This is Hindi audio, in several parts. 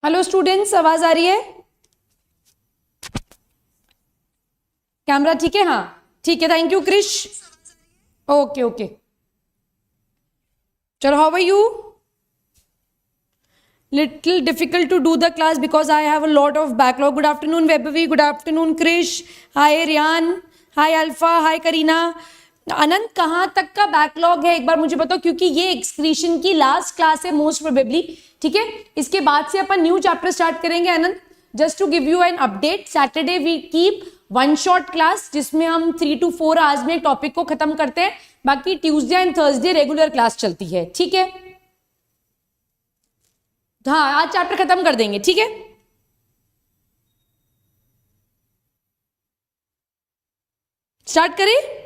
हेलो स्टूडेंट्स, आवाज आ रही है? कैमरा ठीक है? हाँ ठीक है, thank you Krish. Okay okay, चलो how are you? Little difficult to do the class because I have a lot of backlog. Good afternoon Vaibhavi, good afternoon Krish, hi Ryan, hi Alpha, hi Karina. अनंत कहाँ तक का बैकलॉग है एक बार मुझे बताओ, क्योंकि ये एक्सक्रीशन की लास्ट क्लास है मोस्ट प्रोबेबली, ठीक है? इसके बाद से अपन न्यू चैप्टर स्टार्ट करेंगे Anant. Just to give you an update, Saturday we keep one shot class जिसमें हम 3 to 4 आवर्स में टॉपिक को खत्म करते हैं। बाकी Tuesday and Thursday regular class चलती है, ठीक है? हाँ आज चैप्टर खत्म कर देंगे, ठीक है? स्टार्ट करें?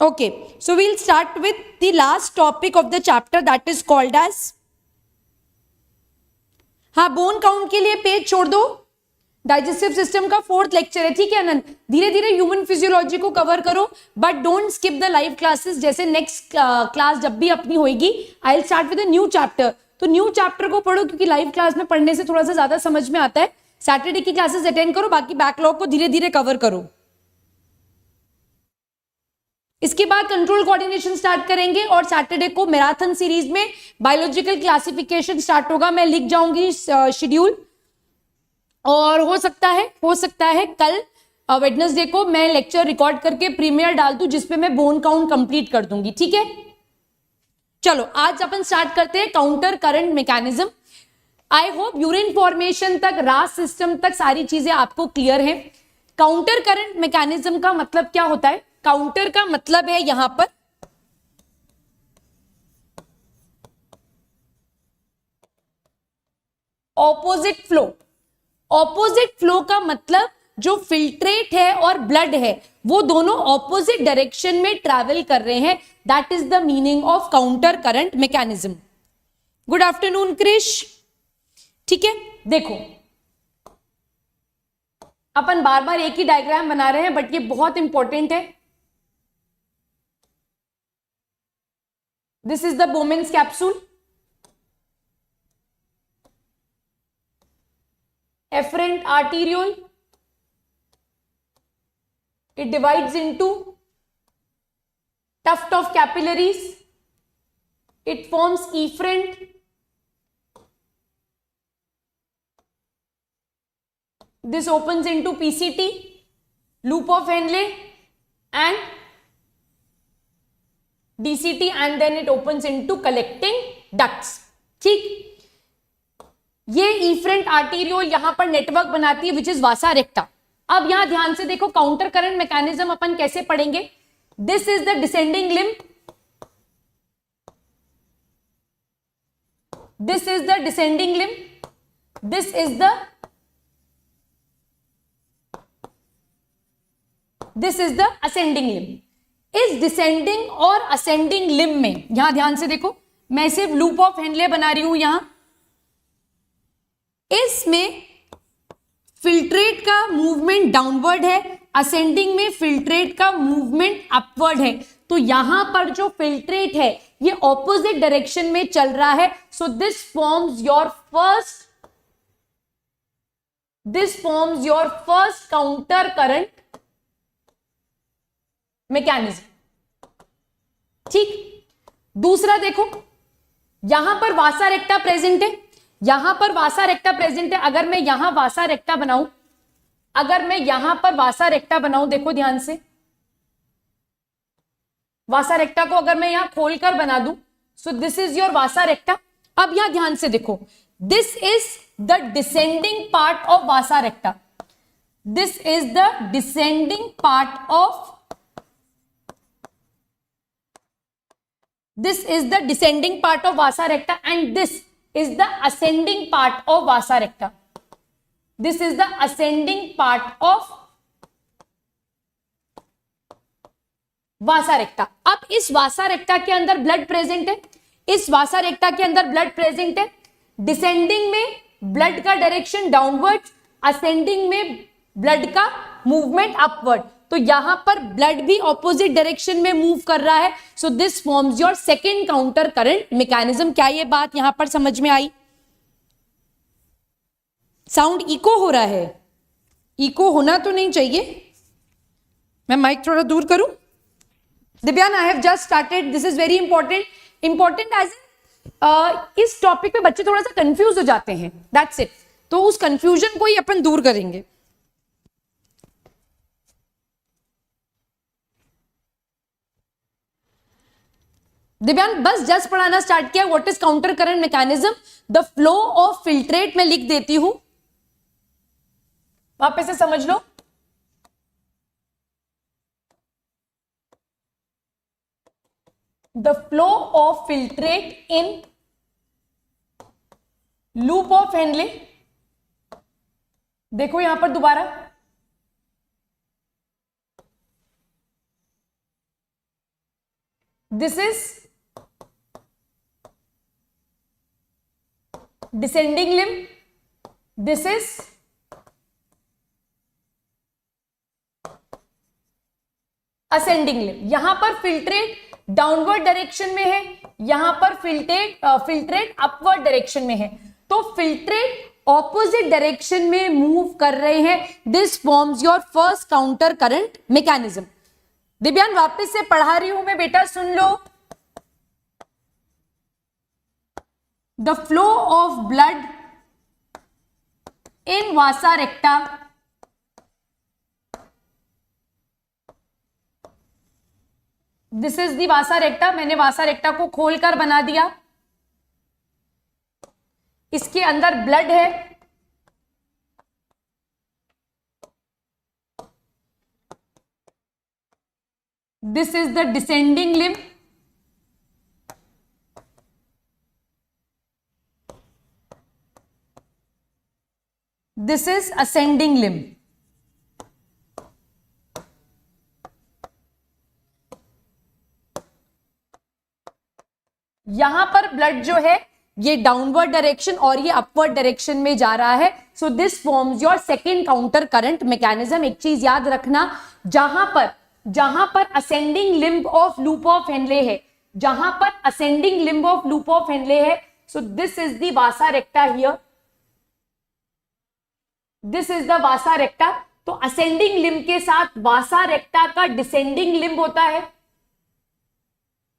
Okay, so we'll start with the last topic of the chapter that is called as, हाँ बोन काउंट के लिए पेज छोड़ दो, डाइजेस्टिव सिस्टम का 4th लेक्चर है, ठीक है अनंत? धीरे धीरे ह्यूमन फिजियोलॉजी को कवर करो but don't skip the live classes. जैसे नेक्स्ट क्लास जब भी अपनी होगी I will start with a new chapter, तो न्यू चैप्टर को पढ़ो क्योंकि लाइव क्लास में पढ़ने से थोड़ा सा ज्यादा समझ में आता है। सैटरडे की क्लासेस अटेंड करो, बाकी बैकलॉग को धीरे धीरे कवर करो। इसके बाद कंट्रोल कोऑर्डिनेशन स्टार्ट करेंगे और सैटरडे को मैराथन सीरीज में बायोलॉजिकल क्लासिफिकेशन स्टार्ट होगा। मैं लिख जाऊंगी शेड्यूल, और हो सकता है कल वेडनेसडे को मैं लेक्चर रिकॉर्ड करके प्रीमियर डाल दूं जिसपे मैं बोन काउंट कंप्लीट कर दूंगी, ठीक है? चलो आज अपन स्टार्ट करते हैं counter current mechanism. I hope urine formation तक, रास सिस्टम तक सारी चीजें आपको क्लियर है। काउंटर करंट मैकेनिज्म का मतलब क्या होता है? काउंटर का मतलब है यहां पर ऑपोजिट फ्लो। ऑपोजिट फ्लो का मतलब जो फिल्ट्रेट है और ब्लड है वो दोनों ऑपोजिट डायरेक्शन में ट्रैवल कर रहे हैं। That is the meaning of counter current mechanism. Good afternoon Krish, ठीक है? देखो अपन बार बार एक ही डायग्राम बना रहे हैं बट ये बहुत इंपॉर्टेंट है। This is the Bowman's capsule. Efferent arteriole. It divides into tuft of capillaries. It forms efferent. This opens into PCT, loop of Henle, and DCT, and then it opens into collecting ducts, ठीक? ये इफरेंट आर्टीरियोल यहां पर नेटवर्क बनाती है विच इज वासा रेक्टा। अब यहां ध्यान से देखो काउंटर करंट मैकेनिज्म अपन कैसे पढ़ेंगे। This is the descending limb, this is the descending limb, this is the ascending limb. इस डिसेंडिंग और असेंडिंग लिम्ब में यहां ध्यान से देखो, मैं सिर्फ लूप ऑफ हेनले बना रही हूं यहां। इसमें फिल्ट्रेट का मूवमेंट डाउनवर्ड है, असेंडिंग में फिल्ट्रेट का मूवमेंट अपवर्ड है। तो यहां पर जो फिल्ट्रेट है ये ऑपोजिट डायरेक्शन में चल रहा है। So this forms your first counter current mechanism, ठीक? दूसरा देखो, यहां पर वासा रेक्टा प्रेजेंट है, यहां पर वासा रेक्टा प्रेजेंट है। अगर मैं यहां वासा रेक्टा बनाऊं, अगर मैं यहां पर वासा रेक्टा बनाऊं, देखो ध्यान से, वासा रेक्टा को अगर मैं यहां खोलकर बना दूं, सो दिस इज योर वासा रेक्टा। अब यहां ध्यान से देखो, this is the descending part of vasa रेक्टा, this is the descending part of, this is the descending part of vasa recta and this is the ascending part of vasa recta. This is the ascending part of vasa recta. अब इस vasa recta के अंदर ब्लड प्रेजेंट है, इस vasa recta के अंदर ब्लड प्रेजेंट है। डिसेंडिंग में ब्लड का डायरेक्शन डाउनवर्ड, असेंडिंग में ब्लड का मूवमेंट अपवर्ड, तो यहां पर ब्लड भी ऑपोजिट डायरेक्शन में मूव कर रहा है, so this forms your second counter current mechanism. क्या ये बात यहां पर समझ में आई? साउंड इको हो रहा है, इको होना तो नहीं चाहिए, मैं माइक थोड़ा दूर करूं। Divyan, I have just started, this is very important as इस टॉपिक पे बच्चे थोड़ा सा कंफ्यूज हो जाते हैं, दैट्स इट। तो उस कंफ्यूजन को ही अपन दूर करेंगे। दिव्यान बस जस्ट पढ़ाना स्टार्ट किया। What is counter current mechanism? The flow of filtrate, मैं लिख देती हूं, वापस से समझ लो। The flow of filtrate in loop of Henle, देखो यहां पर दोबारा, this is descending limb, this is ascending limb। यहां पर फिल्ट्रेट डाउनवर्ड डायरेक्शन में है, यहां पर फिल्ट्रेट अपवर्ड डायरेक्शन में है, तो फिल्ट्रेट ऑपोजिट डायरेक्शन में मूव कर रहे हैं। This forms your first counter current mechanism. Divyan वापस से पढ़ा रही हूं मैं बेटा, सुन लो। The flow of blood in vasa recta this is the vasa recta। मैंने vasa recta को खोलकर बना दिया, इसके अंदर ब्लड है, this is the descending limb, this is ascending limb। यहां पर ब्लड जो है ये डाउनवर्ड डायरेक्शन और ये अपवर्ड डायरेक्शन में जा रहा है, so this forms your second counter current mechanism. एक चीज याद रखना, जहां पर ascending limb of loop of Henle है, जहां पर ascending limb of loop of Henle है, so this is the vasa recta here, this is the vasa recta. तो असेंडिंग लिम्ब के साथ वासा रेक्टा का डिसेंडिंग लिम्ब होता है,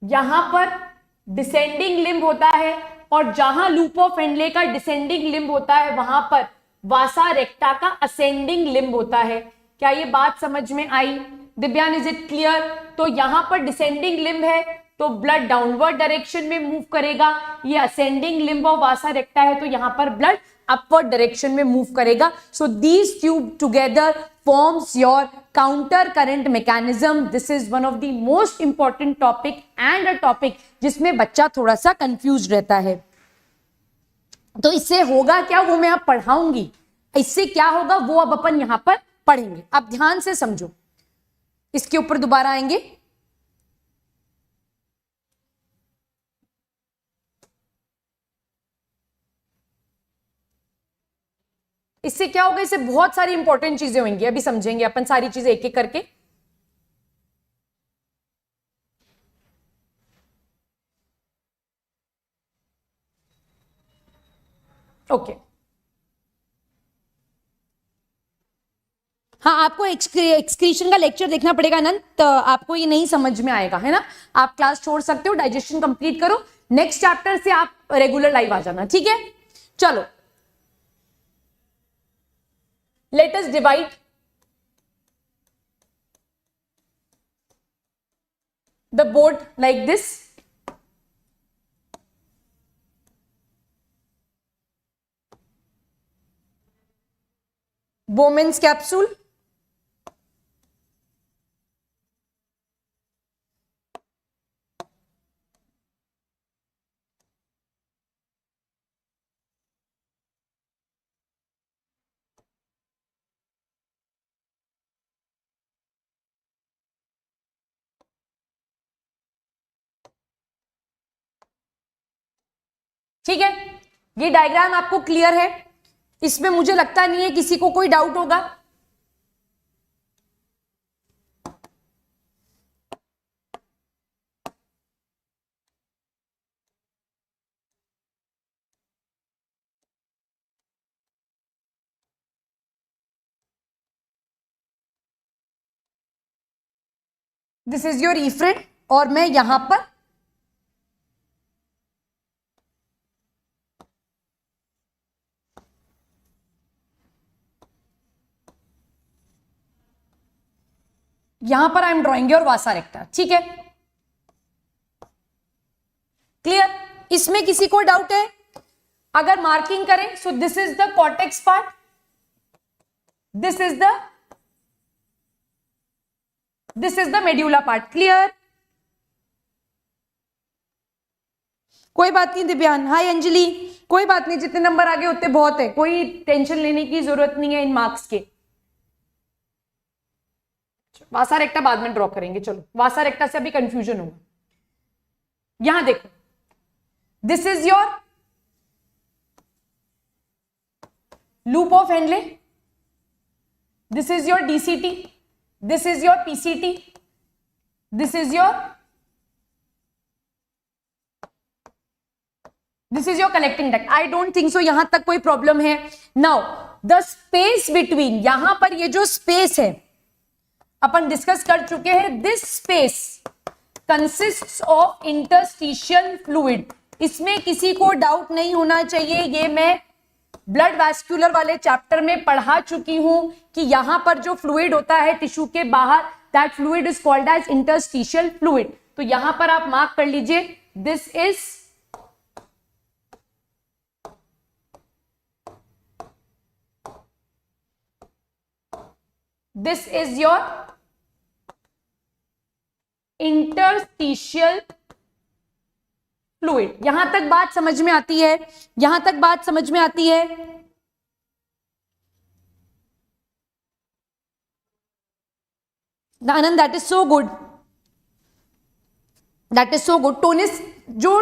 यहां पर डिसेंडिंग लिम्ब होता है, और जहां लूप ऑफ हेनले का डिसेंडिंग लिम्ब होता है वहां पर वासा रेक्टा का असेंडिंग लिम्ब होता है। क्या ये बात समझ में आई? दिव्यान, इज इट क्लियर? तो यहां पर डिसेंडिंग लिम्ब है तो ब्लड डाउनवर्ड डायरेक्शन में मूव करेगा, ये असेंडिंग लिम्ब ऑफ वासा रेक्टा है तो यहां पर ब्लड अपवर्ड डायरेक्शन में मूव करेगा। So these tube together forms your counter current mechanism. This is one of the most important topic and a topic जिसमें बच्चा थोड़ा सा कंफ्यूज रहता है। तो इससे होगा क्या, वो मैं अब पढ़ाऊंगी। इससे क्या होगा वो अब अपन यहां पर पढ़ेंगे। अब ध्यान से समझो, इसके ऊपर दोबारा आएंगे। इससे क्या होगा, इससे बहुत सारी इंपॉर्टेंट चीजें होंगी, अभी समझेंगे अपन सारी चीजें एक एक करके। ओके हाँ, आपको एक्सक्रीशन का लेक्चर देखना पड़ेगा अनंत, तो आपको ये नहीं समझ में आएगा, है ना। आप क्लास छोड़ सकते हो, डाइजेशन कंप्लीट करो, नेक्स्ट चैप्टर से आप रेगुलर लाइव आ जाना, ठीक है। चलो, let us divide the board like this. Bowman's capsule, ठीक है। ये डायग्राम आपको क्लियर है, इसमें मुझे लगता नहीं है किसी को कोई डाउट होगा। दिस इज योर इफ्रेन, और मैं यहां पर I am drawing your Vasa recta, ठीक है, क्लियर। इसमें किसी को डाउट है? अगर मार्किंग करें, सो this is the cortex part, this is the medulla part, clear. कोई बात नहीं दिव्यान, हाय अंजलि, कोई बात नहीं, जितने नंबर आगे उतने बहुत है, कोई टेंशन लेने की जरूरत नहीं है इन मार्क्स के। वासा रेक्टा बाद में ड्रॉ करेंगे, चलो वासा रेक्टा से अभी कंफ्यूजन होगा। यहां देखो, this is your loop of Henley, this is your DCT, this is your PCT, this is your collecting duct. I don't think so यहां तक कोई प्रॉब्लम है। नाउ द स्पेस बिटवीन, यहां पर ये जो स्पेस है अपन डिस्कस कर चुके हैं, this space consists of interstitial fluid. इसमें किसी को डाउट नहीं होना चाहिए, ये मैं ब्लड वैस्कुलर वाले चैप्टर में पढ़ा चुकी हूं कि यहां पर जो फ्लूइड होता है टिश्यू के बाहर, that fluid is called as interstitial fluid. तो यहां पर आप मार्क कर लीजिए, this is your interstitial fluid. यहां तक बात समझ में आती है? यहां तक बात समझ में आती है? Anand, that is so good, that is so good. Tonus, जो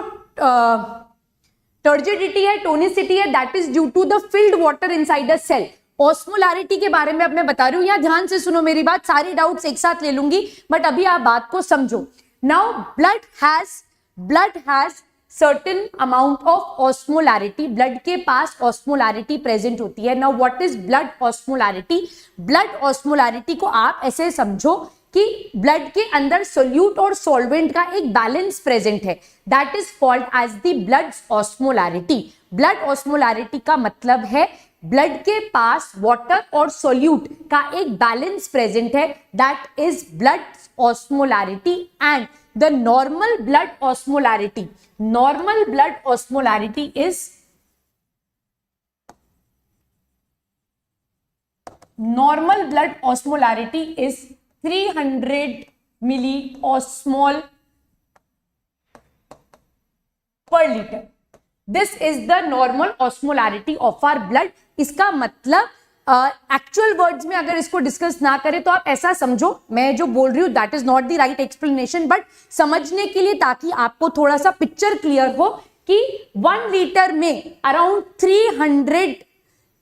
टर्जिडिटी है, टोनिसिटी है, that is due to the filled water inside a cell. Osmolarity के बारे में अब मैं बता रही हूं, यहां ध्यान से सुनो मेरी बात, सारे डाउट्स एक साथ ले लूंगी, बट अभी आप बात को समझो। Now blood has certain amount of osmolarity, blood के पास ऑस्मोलैरिटी प्रेजेंट होती है। Now what is blood osmolarity? Blood osmolarity को आप ऐसे समझो कि ब्लड के अंदर सोल्यूट और सॉल्वेंट का एक बैलेंस प्रेजेंट है, that is called as the blood osmolarity. Blood osmolarity का मतलब है ब्लड के पास वाटर और सोल्यूट का एक बैलेंस प्रेजेंट है, that is blood osmolarity. And the normal blood osmolarity, normal blood osmolarity is, normal blood osmolarity is 300 milliosmol per liter. This is the normal osmolarity of our blood. इसका मतलब एक्चुअल वर्ड्स में अगर इसको डिस्कस ना करें तो आप ऐसा समझो, मैं जो बोल रही हूं that is not the right explanation, but समझने के लिए, ताकि आपको थोड़ा सा पिक्चर क्लियर हो कि 1 लीटर में अराउंड 300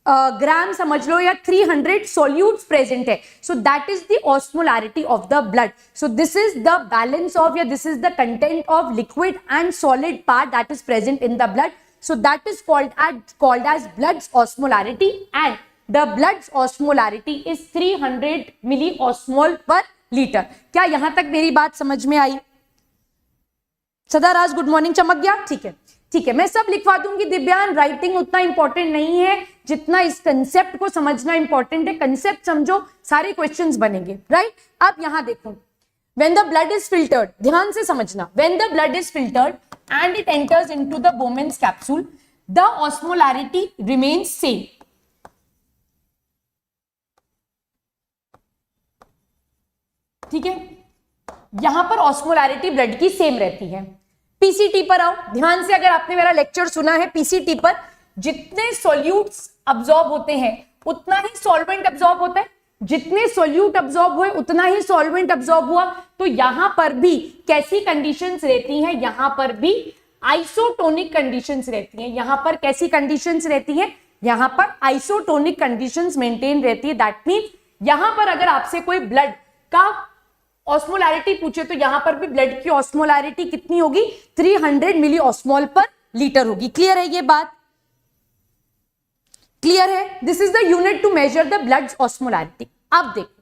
ग्राम समझ लो, या 300 सोल्यूट्स प्रेजेंट है। So that is the osmolarity of the blood. So this is the balance of, या this is the content of liquid and solid part that is present in the blood. So that is called as blood osmolarity, and the blood osmolarity is 300 milliosmol per liter. क्या यहां तक मेरी बात समझ में आई? सदाराज गुड मॉर्निंग, चमक गया? ठीक है, ठीक है, मैं सब लिखवा दूंगी दिव्यान। राइटिंग उतना इंपॉर्टेंट नहीं है जितना इस कंसेप्ट को समझना इंपॉर्टेंट है। कंसेप्ट समझो, सारे क्वेश्चंस बनेंगे, राइट? अब यहां देखो, when the blood is filtered, ध्यान से समझना, when the blood is filtered and it enters into the Bowman's capsule, the osmolarity remains same. ठीक है, यहां पर ऑस्मोलैरिटी ब्लड की सेम रहती है। पीसीटी पर आओ, ध्यान से, अगर आपने मेरा लेक्चर सुना है, पीसीटी पर जितने सॉल्यूट्स अब्सॉर्ब होते हैं उतना ही सॉल्वेंट अब्सॉर्ब होता है, जितने सॉल्यूट अब्सॉर्ब हुए उतना ही सॉल्वेंट अब्सॉर्ब हुआ। तो यहां पर भी कैसी कंडीशंस रहती हैं? यहां पर भी आइसोटोनिक कंडीशंस रहती हैं। यहां पर कैसी कंडीशंस रहती हैं? यहां पर आइसोटोनिक कंडीशंस मेंटेन रहती है। दैट मींस यहां पर अगर आपसे कोई ब्लड का ऑस्मोलैरिटी पूछे तो यहां पर भी ब्लड की ऑस्मोलैरिटी कितनी होगी? 300 मिलीऑस्मोल पर लीटर होगी। क्लियर है ये बात? क्लियर है? This is the unit to measure the blood osmolarity. अब देखो,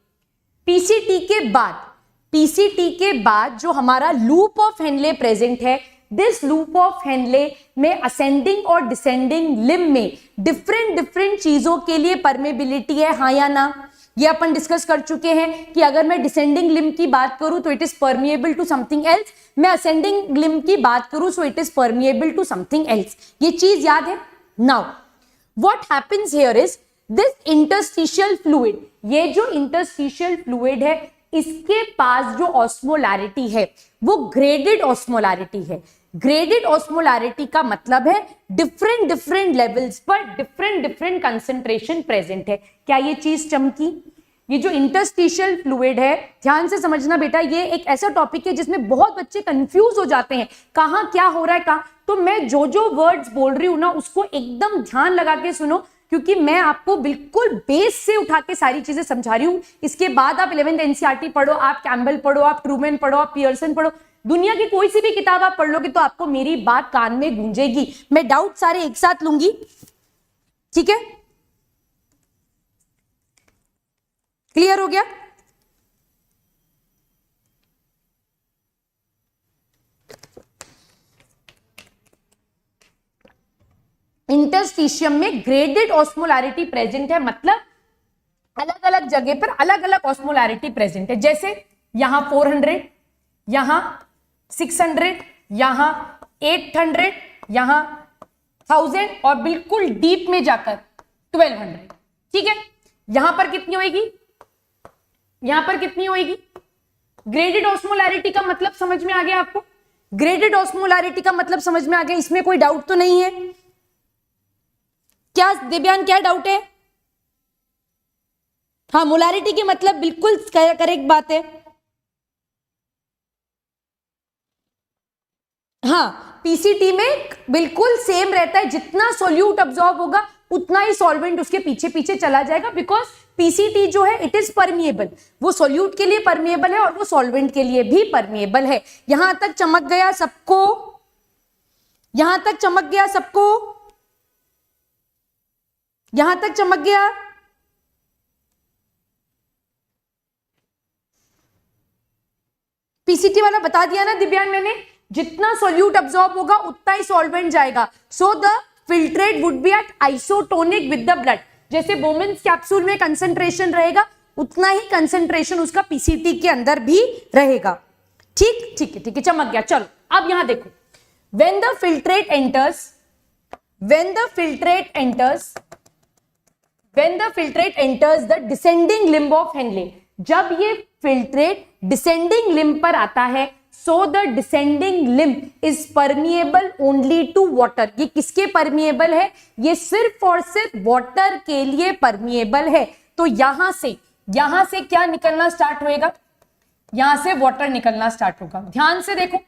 पीसीटी के बाद पीसीटी के बाद जो हमारा लूप ऑफ हेनले प्रेजेंट है, दिस लूप ऑफ हेनले में असेंडिंग और डिसेंडिंग लिम्ब में डिफरेंट चीजों के लिए परमेबिलिटी है, हाँ या ना? ये अपन डिस्कस कर चुके हैं कि अगर मैं डिसेंडिंग लिम्ब की बात करूं तो it is permeable to something else, मैं असेंडिंग लिम्ब की बात करूं so it is permeable to something else. ये चीज याद है? Now what happens here is this interstitial fluid, ये जो इंटरस्टिशियल फ्लूइड है इसके पास जो ऑस्मोलैरिटी है वो ग्रेडेड ऑस्मोलैरिटी है। ग्रेडेड ऑस्मोलैरिटी का मतलब है डिफरेंट लेवल्स पर डिफरेंट कंसंट्रेशन प्रेजेंट है। क्या ये चीज चमकी? ये जो इंटरस्टिशियल फ्लूइड है, ध्यान से समझना बेटा, ये एक ऐसा टॉपिक है जिसमें बहुत बच्चे कंफ्यूज हो जाते हैं, कहां क्या हो रहा है कहां। तो मैं जो वर्ड्स बोल रही हूं ना उसको एकदम ध्यान लगा के सुनो, क्योंकि मैं आपको बिल्कुल बेस से उठा के सारी चीजें समझा रही हूं। इसके बाद आप 11th एनसीईआरटी पढ़ो, आप कैम्बल पढ़ो, आप ट्रूमैन पढ़ो, आप पियर्सन पढ़ो, दुनिया की कोई सी भी किताब आप पढ़ लोगे तो आपको मेरी बात कान में गूंजेगी। मैं डाउट सारे एक साथ लूंगी, ठीक है? क्लियर हो गया? इंटरस्टिशियम में ग्रेडेड ऑस्मोलैरिटी प्रेजेंट है, मतलब अलग अलग जगह पर अलग अलग ऑस्मोलैरिटी प्रेजेंट है। जैसे यहां 400, यहां 600, यहां 800, यहां 1000 और बिल्कुल डीप में जाकर 1200। ठीक है, यहां पर कितनी होगी? यहां पर कितनी होगी? ग्रेडेड ऑस्मोलैरिटी का मतलब समझ में आ गया आपको? ग्रेडेड ऑस्मोलैरिटी का मतलब समझ में आ गया, इसमें कोई डाउट तो नहीं है? क्या दिव्यांग, क्या डाउट है? हाँ, मोलैरिटी की मतलब बिल्कुल करेक्ट बात है। हाँ, पीसीटी में बिल्कुल सेम रहता है, जितना सोल्यूट अब्सॉर्ब होगा उतना ही सॉल्वेंट उसके पीछे पीछे चला जाएगा, बिकॉज पीसीटी जो है इट इज परमिएबल, वो सोल्यूट के लिए परमिएबल है और वो सॉल्वेंट के लिए भी परमिएबल है। यहां तक चमक गया सबको? यहां तक चमक गया सबको? यहां तक चमक गया? पीसीटी वाला बता दिया ना दिव्यांग मैंने, जितना सोल्यूट अब्सॉर्ब होगा उतना ही सॉल्वेंट जाएगा। So the filtrate would be at isotonic with the blood. जैसे बोमेंस कैप्सूल में कंसंट्रेशन रहेगा उतना ही कंसंट्रेशन उसका पीसीटी के अंदर भी रहेगा। ठीक ठीक है, ठीक है, चमक गया। चलो अब यहां देखो, when the filtrate enters, when the filtrate enters, when the filtrate enters the descending limb of Henle, जब ये फिल्ट्रेट डिसेंडिंग लिम्ब पर आता है, so the descending limb is permeable only to water. ये किसके परमिएबल है? ये सिर्फ और सिर्फ वाटर के लिए परमिएबल है। तो यहां से क्या निकलना स्टार्ट होएगा? यहां से वाटर निकलना स्टार्ट होगा। ध्यान से देखो,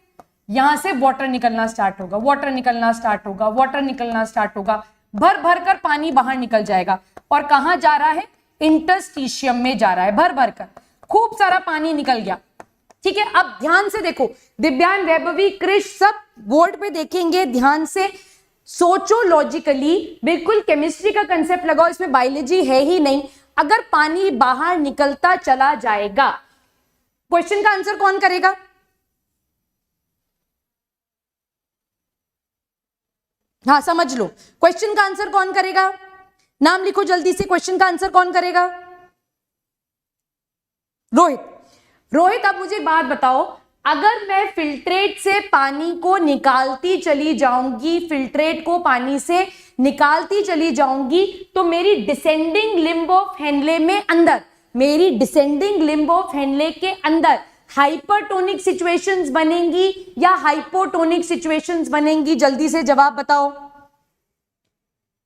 यहां से वाटर निकलना स्टार्ट होगा, वाटर निकलना स्टार्ट होगा, वाटर निकलना स्टार्ट होगा, भर भर कर पानी बाहर निकल जाएगा। और कहां जा रहा है? इंटरस्टिशियम में जा रहा है, भर भर कर खूब सारा पानी निकल गया। ठीक है, अब ध्यान से देखो, दिव्यांग, वैभवी, कृष सब बोर्ड पे देखेंगे, ध्यान से सोचो लॉजिकली, बिल्कुल केमिस्ट्री का कंसेप्ट लगाओ, इसमें बायोलॉजी है ही नहीं। अगर पानी बाहर निकलता चला जाएगा, क्वेश्चन का आंसर कौन करेगा? हाँ समझ लो, क्वेश्चन का आंसर कौन करेगा? नाम लिखो जल्दी से, क्वेश्चन का आंसर कौन करेगा? रोहित। रोहित, अब मुझे बात बताओ, अगर मैं फिल्ट्रेट से पानी को निकालती चली जाऊंगी, फिल्ट्रेट को पानी से निकालती चली जाऊंगी, तो मेरी डिसेंडिंग लिम्ब ऑफ हेनले में अंदर, मेरी डिसेंडिंग लिम्ब ऑफ हेनले के अंदर हाइपरटोनिक सिचुएशंस बनेंगी या हाइपोटोनिक सिचुएशंस बनेंगी? जल्दी से जवाब बताओ,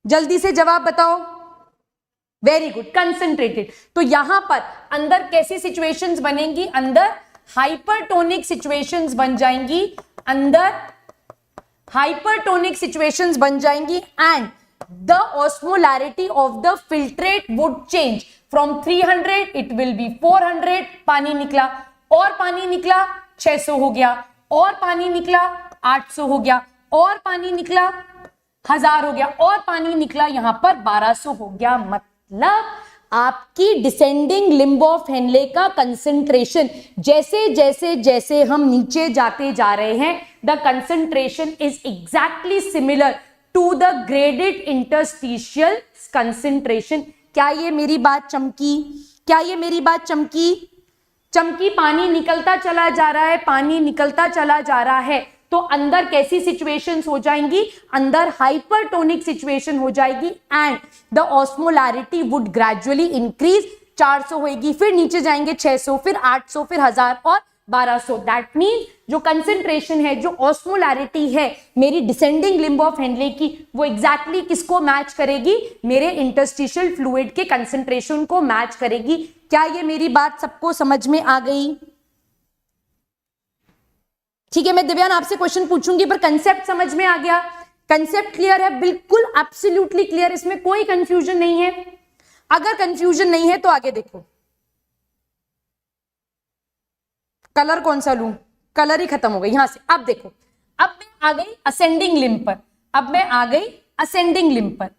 जल्दी से जवाब बताओ। Very good, concentrated. तो यहां पर अंदर कैसी सिचुएशंस बनेंगी? अंदर हाइपरटोनिक सिचुएशंस बन जाएंगी, अंदर हाइपरटोनिक सिचुएशंस बन जाएंगी, and the osmolarity of the filtrate would change from 300 it will be 400। पानी निकला और पानी निकला 600 हो गया, और पानी निकला 800 हो गया, और पानी निकला 1000 हो गया, और पानी निकला यहां पर 1200 हो गया। मतलब आपकी डिसेंडिंग लिम्ब ऑफ हेनले का कंसंट्रेशन, जैसे जैसे जैसे हम नीचे जाते जा रहे हैं, the concentration is exactly similar to the graded interstitial concentration. क्या ये मेरी बात चमकी? क्या ये मेरी बात चमकी? चमकी। पानी निकलता चला जा रहा है, पानी निकलता चला जा रहा है, तो अंदर कैसी सिचुएशंस हो जाएंगी? अंदर हाइपरटोनिक सिचुएशन हो जाएगी and the osmolarity would gradually increase. 400 होगी, फिर नीचे जाएंगे 600, फिर 800, फिर 1000 और 1200। दैट मीन्स जो कंसंट्रेशन है, जो ऑस्मोलैरिटी है मेरी डिसेंडिंग लिम्ब ऑफ हेनले की, वो एग्जैक्टली किसको मैच करेगी? मेरे इंटरस्टिशियल फ्लूइड के कंसंट्रेशन को मैच करेगी। क्या ये मेरी बात सबको समझ में आ गई? ठीक है, मैं दिव्यान आपसे क्वेश्चन पूछूंगी पर कंसेप्ट समझ में आ गया? कंसेप्ट क्लियर है? बिल्कुल एब्सोल्युटली क्लियर, इसमें कोई कंफ्यूजन नहीं है। अगर कंफ्यूजन नहीं है तो आगे देखो। कलर कौन सा लूं? कलर ही खत्म हो गई यहां से। अब देखो, अब मैं आ गई असेंडिंग लिम्ब पर। अब मैं आ गई असेंडिंग लिम्ब पर।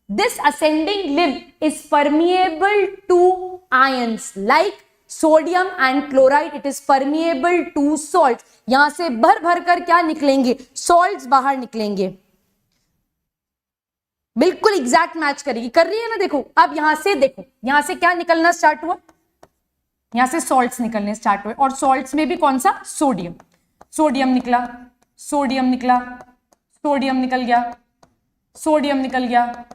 This ascending limb is permeable to ions like sodium and chloride. It is permeable to salt. यहां से भर भर कर क्या निकलेंगे? सॉल्ट्स बाहर निकलेंगे। बिल्कुल एग्जैक्ट मैच करेगी, कर रही है ना? देखो, अब यहां से देखो, यहां से क्या निकलना स्टार्ट हुआ? यहां से सॉल्ट्स निकलने स्टार्ट हुए, और सॉल्ट्स में भी कौन सा? सोडियम। सोडियम निकला, सोडियम निकला, सोडियम निकल गया, सोडियम निकल गया,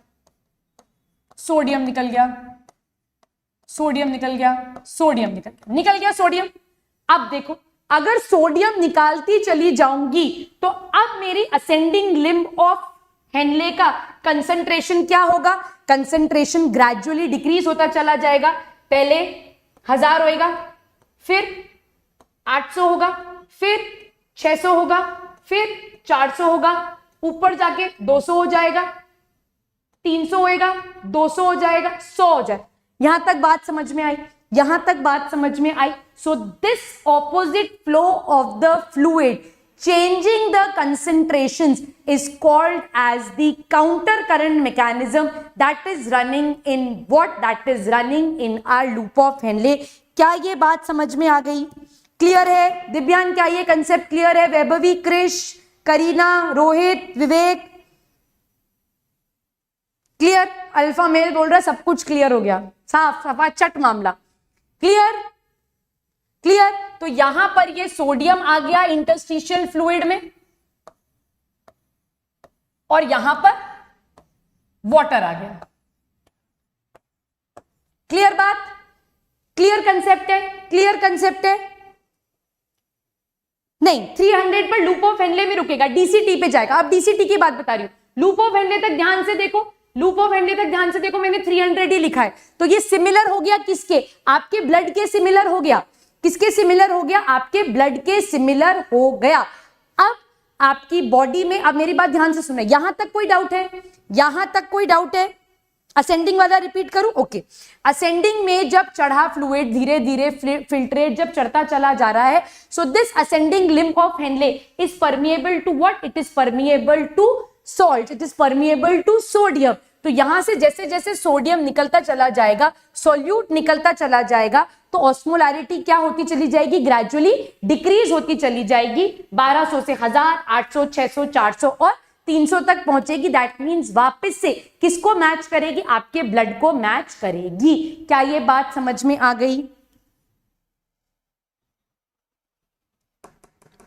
सोडियम निकल गया, सोडियम निकल गया, सोडियम निकल गया सोडियम। अब देखो, अगर सोडियम निकालती चली जाऊंगी तो अब मेरी असेंडिंग लिम्ब ऑफ हेनले का कंसंट्रेशन क्या होगा? कंसंट्रेशन ग्रेजुअली डिक्रीज होता चला जाएगा। पहले 1000 होएगा, फिर 800 होगा, फिर 600 होगा, फिर 400 होगा, ऊपर जाके 200 हो जाएगा, 300 होएगा, 200 हो जाएगा, 100 हो जाएगा। यहां तक बात समझ में आई? यहां तक बात समझ में आई? So this opposite flow of the fluid changing the concentrations is called as the counter current mechanism that is running in what? That is running in our loop of Henle. क्या ये बात समझ में आ गई? क्लियर है दिव्यांग? क्या ये कंसेप्ट क्लियर है? वैभवी, क्रिश, करीना, रोहित, विवेक, क्लियर? अल्फा मेल बोल रहा सब कुछ क्लियर हो गया, साफ सफा चट मामला। क्लियर? क्लियर? तो यहां पर ये सोडियम आ गया इंटरस्टिशियल फ्लूइड में, और यहां पर वाटर आ गया। क्लियर बात? क्लियर कंसेप्ट है? क्लियर कंसेप्ट है? नहीं, 300 पर लूप ऑफ हेनले में रुकेगा, डीसीटी पे जाएगा। अब डीसीटी की बात बता रही हूं। लूप ऑफ हेनले तक ध्यान से देखो, लूप ऑफ हेनले तक ध्यान से देखो, मैंने 300 ही लिखा है। तो ये सिमिलर हो गया किसके? आपके ब्लड के सिमिलर हो गया। किसके सिमिलर हो गया? आपके ब्लड के सिमिलर हो गया। अब आपकी बॉडी में, अब मेरी बात ध्यान से सुनो, यहां तक कोई डाउट है? यहां तक कोई डाउट है? असेंडिंग वाला रिपीट करूं? ओके। असेंडिंग में जब चढ़ा फ्लूइड, धीरे धीरे फिल्ट्रेट जब चढ़ता चला जा रहा है, so this ascending limb of Henle is permeable to what? It is permeable to salt, it is permeable to sodium. तो यहां से जैसे जैसे सोडियम निकलता चला जाएगा, सोल्यूट निकलता चला जाएगा, तो ऑस्मोलैरिटी क्या होती चली जाएगी? ग्रेजुअली डिक्रीज होती चली जाएगी। 1200 से 1000, 800, 600, 400 और 300 तक पहुंचेगी। दैट मींस वापस से किसको मैच करेगी? आपके ब्लड को मैच करेगी। क्या ये बात समझ में आ गई?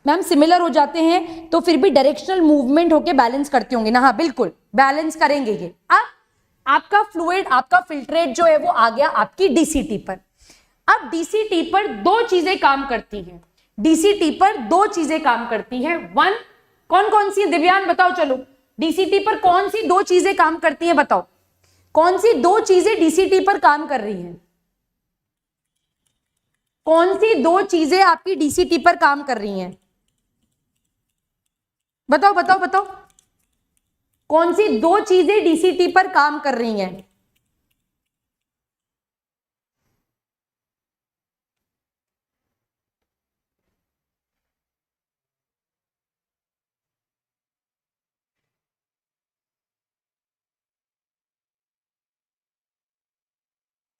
मैम सिमिलर हो जाते हैं तो फिर भी डायरेक्शनल मूवमेंट होके बैलेंस करते होंगे ना? हाँ बिल्कुल बैलेंस करेंगे ये। अब आपका फ्लूइड, आपका फिल्ट्रेट जो है वो आ गया आपकी डीसीटी पर। अब डीसीटी पर दो चीजें काम करती हैं। डीसीटी पर दो चीजें काम करती हैं। वन, कौन कौन सी? दिव्यांग बताओ। चलो, डीसीटी पर कौन सी दो चीजें काम करती हैं? बताओ कौन सी दो चीजें डीसीटी पर काम कर रही हैं? कौन सी दो चीजें आपकी डीसीटी पर काम कर रही हैं? बताओ बताओ बताओ, कौन सी दो चीजें डीसीटी पर काम कर रही हैं?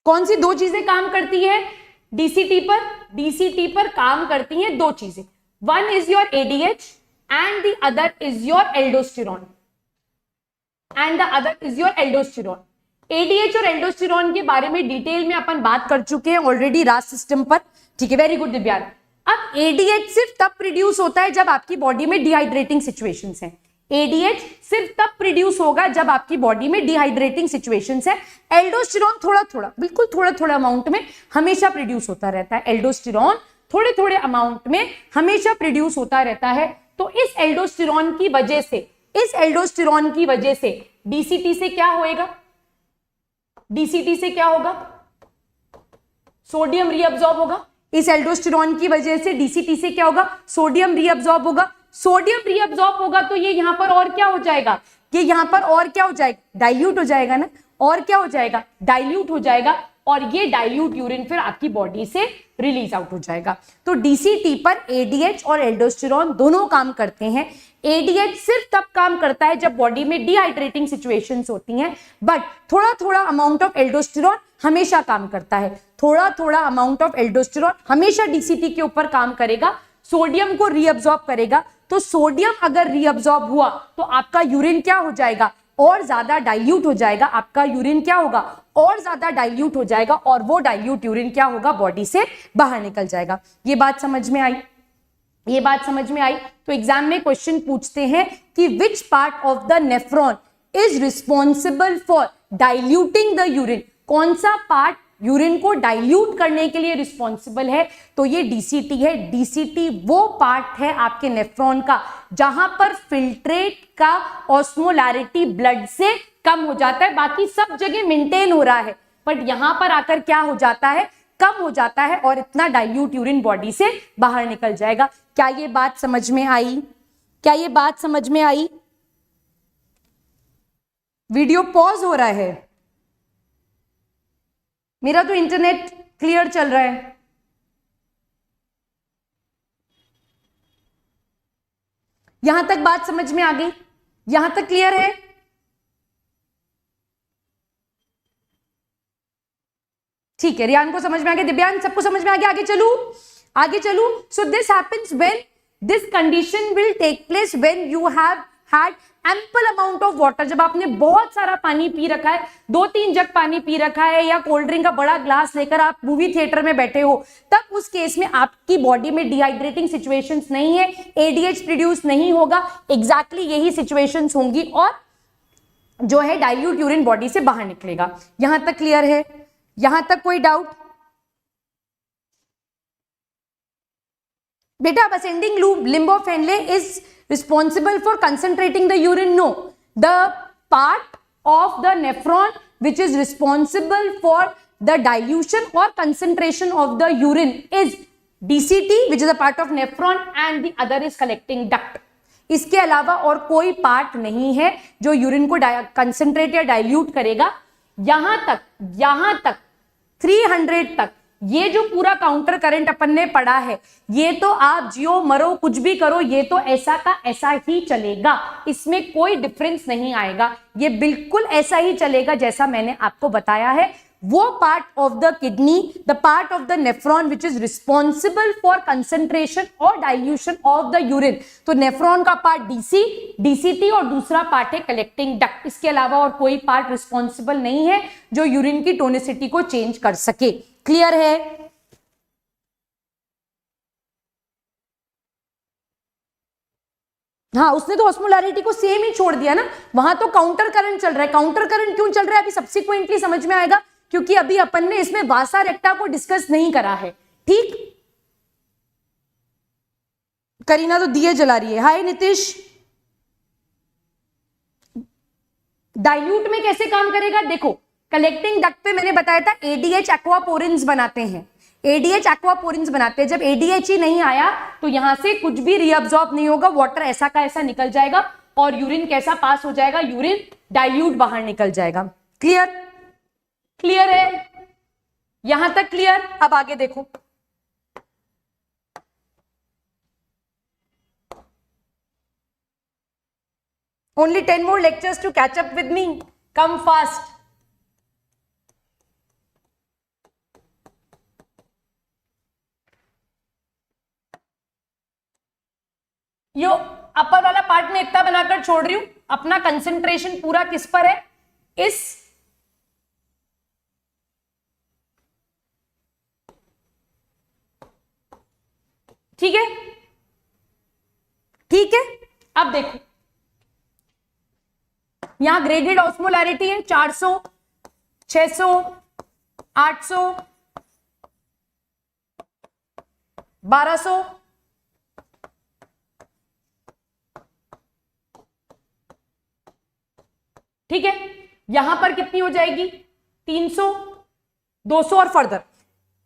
कौन सी दो चीजें काम करती है डीसीटी पर? डीसीटी पर काम करती हैं दो चीजें, one is your ADH and the other is your aldosterone, and the other is your aldosterone. ADH और एल्डोस्टेरॉन के बारे में डिटेल में अपन बात कर चुके हैं ऑलरेडी रास सिस्टम पर, ठीक है, वेरी गुड दिव्यांग। अब एडीएच सिर्फ तब प्रोड्यूस होता है जब आपकी बॉडी में डिहाइड्रेटिंग सिचुएशंस हैं। एडीएच सिर्फ तब प्रोड्यूस होगा जब आपकी बॉडी में डिहाइड्रेटिंग सिचुएशंस है। एल्डोस्टेरॉन थोड़ा थोड़ा, बिल्कुल थोड़ा थोड़ा अमाउंट में हमेशा प्रोड्यूस होता रहता है। एल्डोस्टेरॉन थोड़े थोड़े अमाउंट में हमेशा प्रोड्यूस होता रहता है। तो इस एल्डोस्टेरॉन की वजह से, इस एल्डोस्टेरॉन की वजह से डीसीटी से क्या होएगा? डीसीटी से क्या होगा? सोडियम रीअब्सॉर्ब होगा। इस एल्डोस्टेरॉन की वजह से डीसीटी से क्या होगा? सोडियम रीअब्सॉर्ब होगा। सोडियम रीअब्सॉर्ब होगा तो ये यहां पर और क्या हो जाएगा? ये यहां पर और क्या हो जाएगा? डाइल्यूट हो जाएगा ना। और क्या हो जाएगा? डाइल्यूट हो जाएगा। और ये डाइल्यूट यूरिन फिर आपकी बॉडी से रिलीज आउट हो जाएगा। तो डीसीटी पर एडीएच और एल्डोस्टेरॉन दोनों काम करते हैं। एडीएच सिर्फ तब काम करता है जब बॉडी में डिहाइड्रेटिंग सिचुएशंस होती हैं, बट थोड़ा थोड़ा अमाउंट ऑफ एल्डोस्टेरॉन हमेशा काम करता है। थोड़ा थोड़ा अमाउंट ऑफ एल्डोस्टेरॉन हमेशा डीसीटी के ऊपर काम करेगा, सोडियम को रीअब्सॉर्ब करेगा। तो सोडियम अगर रीअब्सॉर्ब हुआ तो आपका यूरिन क्या हो जाएगा? और ज्यादा डाइल्यूट हो जाएगा। आपका यूरिन क्या होगा? और ज्यादा डाइल्यूट हो जाएगा, और वो डाइल्यूट यूरिन क्या होगा? बॉडी से बाहर निकल जाएगा। ये बात समझ में आई? ये बात समझ में आई? तो एग्जाम में क्वेश्चन पूछते हैं कि which part of the nephron is responsible for diluting the urine? कौन सा पार्ट यूरिन को डाइल्यूट करने के लिए रिस्पॉन्सिबल है? तो ये डीसीटी है। डीसीटी वो पार्ट है आपके नेफ्रॉन का जहां पर फिल्ट्रेट का ऑस्मोलैरिटी ब्लड से कम हो जाता है। बाकी सब जगह मेंटेन हो रहा है, बट यहां पर आकर क्या हो जाता है? कम हो जाता है, और इतना डाइल्यूट यूरिन बॉडी से बाहर निकल जाएगा। क्या ये बात समझ में आई? क्या ये बात समझ में आई? वीडियो पॉज हो रहा है। मेरा तो इंटरनेट क्लियर चल रहा है। यहां तक बात समझ में आ गई? यहां तक क्लियर है? ठीक है, रियान को समझ में आ गया, दिव्यांग सबको समझ में आ गया। आगे चलू, आगे चलू। So this happens when this condition will take place when you have had ample amount of water. जब आपने बहुत सारा पानी पी रखा है, 2-3 जग पानी पी रखा है, या कोल्ड ड्रिंक का बड़ा ग्लास लेकर आप मूवी थिएटर में बैठे हो, तब उस केस में आपकी बॉडी में डिहाइड्रेटिंग सिचुएशंस नहीं है, एडीएच प्रोड्यूस नहीं होगा। एग्जैक्टली यही सिचुएशंस होंगी, और जो है डाइल्यूट यूरिन बॉडी से बाहर निकलेगा। यहां तक क्लियर है? यहां तक कोई डाउट? बेटा ascending loop limb of Henle is responsible for concentrating the urine? No. The part of the nephron which is responsible for the dilution or concentration of the urine is DCT, which is a part of nephron, and the other is collecting duct. इसके अलावा और कोई पार्ट नहीं है जो यूरिन को कंसंट्रेट या डाइल्यूट करेगा। यहां तक 300 तक ये जो पूरा काउंटर करंट अपन ने पढ़ा है, ये तो आप जियो मरो कुछ भी करो, ये तो ऐसा का ऐसा ही चलेगा। इसमें कोई डिफरेंस नहीं आएगा। ये बिल्कुल ऐसा ही चलेगा जैसा मैंने आपको बताया है। वो part of the kidney, the part of the nephron which is responsible for concentration और डाइल्यूशन ऑफ द यूरिन। तो नेफ्रॉन का पार्ट डीसीटी, और दूसरा पार्ट है कलेक्टिंग डक्ट। इसके अलावा और कोई पार्ट रिस्पॉन्सिबल नहीं है जो यूरिन की टोनिसिटी को चेंज कर सके। क्लियर है? हाँ, उसने तो ऑस्मोलैरिटी को सेम ही छोड़ दिया ना, वहां तो काउंटर करंट चल रहा है। काउंटर करंट क्यों चल रहा है अभी सब्सिक्वेंटली समझ में आएगा, क्योंकि अभी अपन ने इसमें वासा रेक्टा को डिस्कस नहीं करा है। ठीक, करीना तो दिए जला रही है। हाय नितिश। डाइल्यूट में कैसे काम करेगा? देखो, कलेक्टिंग डक्ट पे मैंने बताया था एडीएच एक्वापोरिन्स बनाते हैं। एडीएच एक्वापोरिन्स बनाते हैं। जब एडीएच ही नहीं आया तो यहां से कुछ भी रीअब्सॉर्ब नहीं होगा, वाटर ऐसा का ऐसा निकल जाएगा, और यूरिन कैसा पास हो जाएगा? यूरिन डाइल्यूट बाहर निकल जाएगा। क्लियर? क्लियर है? यहां तक क्लियर? अब आगे देखो, only 10 more lectures to catch up with me. Come fast. यो अपर वाला पार्ट में इतना बनाकर छोड़ रही हूं, अपना कंसंट्रेशन पूरा किस पर है, इस ठीक है, ठीक है। अब देखो यहां ग्रेडेड ऑस्मोलैरिटी है 400, 600, 800, 1200, ठीक है। यहां पर कितनी हो जाएगी 300, 200 और फर्दर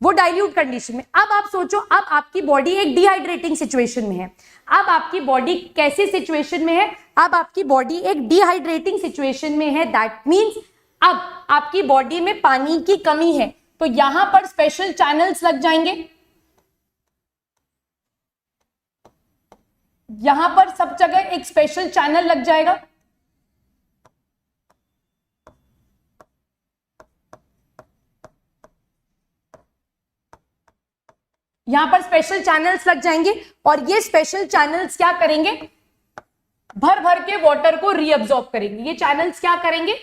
वो डाइल्यूट कंडीशन में। अब आप सोचो, अब आपकी बॉडी एक डिहाइड्रेटिंग सिचुएशन में है। अब आपकी बॉडी कैसी सिचुएशन में है, अब आपकी बॉडी एक डिहाइड्रेटिंग सिचुएशन में है। दैट मींस अब आपकी बॉडी में पानी की कमी है, तो यहां पर स्पेशल चैनल्स लग जाएंगे, यहां पर सब जगह एक स्पेशल चैनल लग जाएगा। यहां पर स्पेशल चैनल्स लग जाएंगे और ये स्पेशल चैनल्स क्या करेंगे, भर भर के वाटर को रीअब्सॉर्ब करेंगे। ये चैनल्स क्या करेंगे,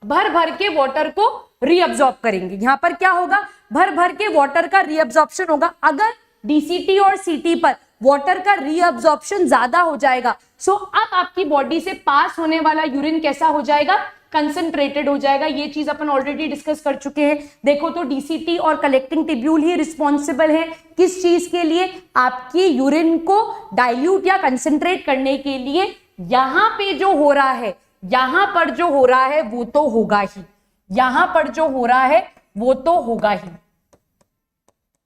भर भर के वाटर को रीअब्सॉर्ब करेंगे। यहां पर क्या होगा, भर भर के वाटर का रीअब्सॉर्प्शन होगा। अगर डीसीटी और सीटी पर वाटर का रीअब्सॉर्प्शन ज्यादा हो जाएगा, सो अब आपकी बॉडी से पास होने वाला यूरिन कैसा हो जाएगा, कंसंट्रेटेड हो जाएगा। ये चीज अपन ऑलरेडी डिस्कस कर चुके हैं। देखो तो डीसीटी और कलेक्टिंग टिब्यूल ही रिस्पॉन्सिबल है किस चीज के लिए, आपकी यूरिन को डाइल्यूट या कंसंट्रेट करने के लिए। यहां पे जो हो रहा है, यहां पर जो हो रहा है वो तो होगा ही, यहां पर जो हो रहा है वो तो होगा ही।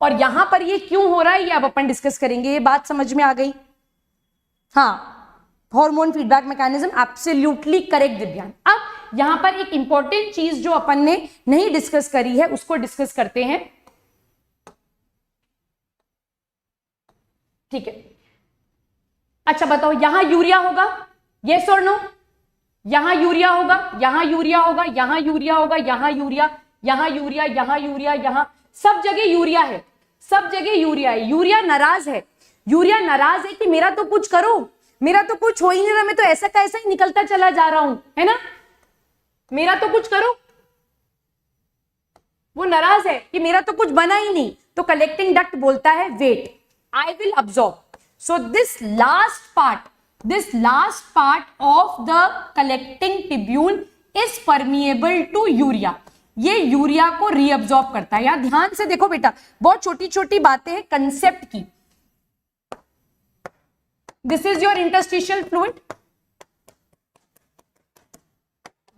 और यहां पर ये क्यों हो रहा है ये अब अपन डिस्कस करेंगे। ये बात समझ में आ गई? हाँ, hormone feedback mechanism absolutely correct दिव्यांग। अब यहां पर एक इंपॉर्टेंट चीज जो अपन ने नहीं डिस्कस करी है उसको डिस्कस करते हैं, ठीक है। अच्छा बताओ, यहां यूरिया होगा, यस और नो? यहां यूरिया होगा, यहां यूरिया होगा, यहां यूरिया होगा, यहां यूरिया, यहां यूरिया, यहां यूरिया, यहां सब जगह यूरिया है, सब जगह यूरिया है। यूरिया नाराज है, यूरिया नाराज है कि मेरा तो कुछ करो, मेरा तो कुछ हो ही नहीं रहा, मैं तो ऐसा का ऐसा ही निकलता चला जा रहा हूं, है ना, मेरा तो कुछ करो। वो नाराज है कि मेरा तो कुछ बना ही नहीं। तो कलेक्टिंग डक्ट बोलता है wait, I will absorb. So this last part of the collecting tubule is permeable to urea. ये यूरिया को रीअब्सॉर्ब करता है। यहां ध्यान से देखो बेटा, बहुत छोटी छोटी बातें हैं कंसेप्ट की। This is your interstitial fluid,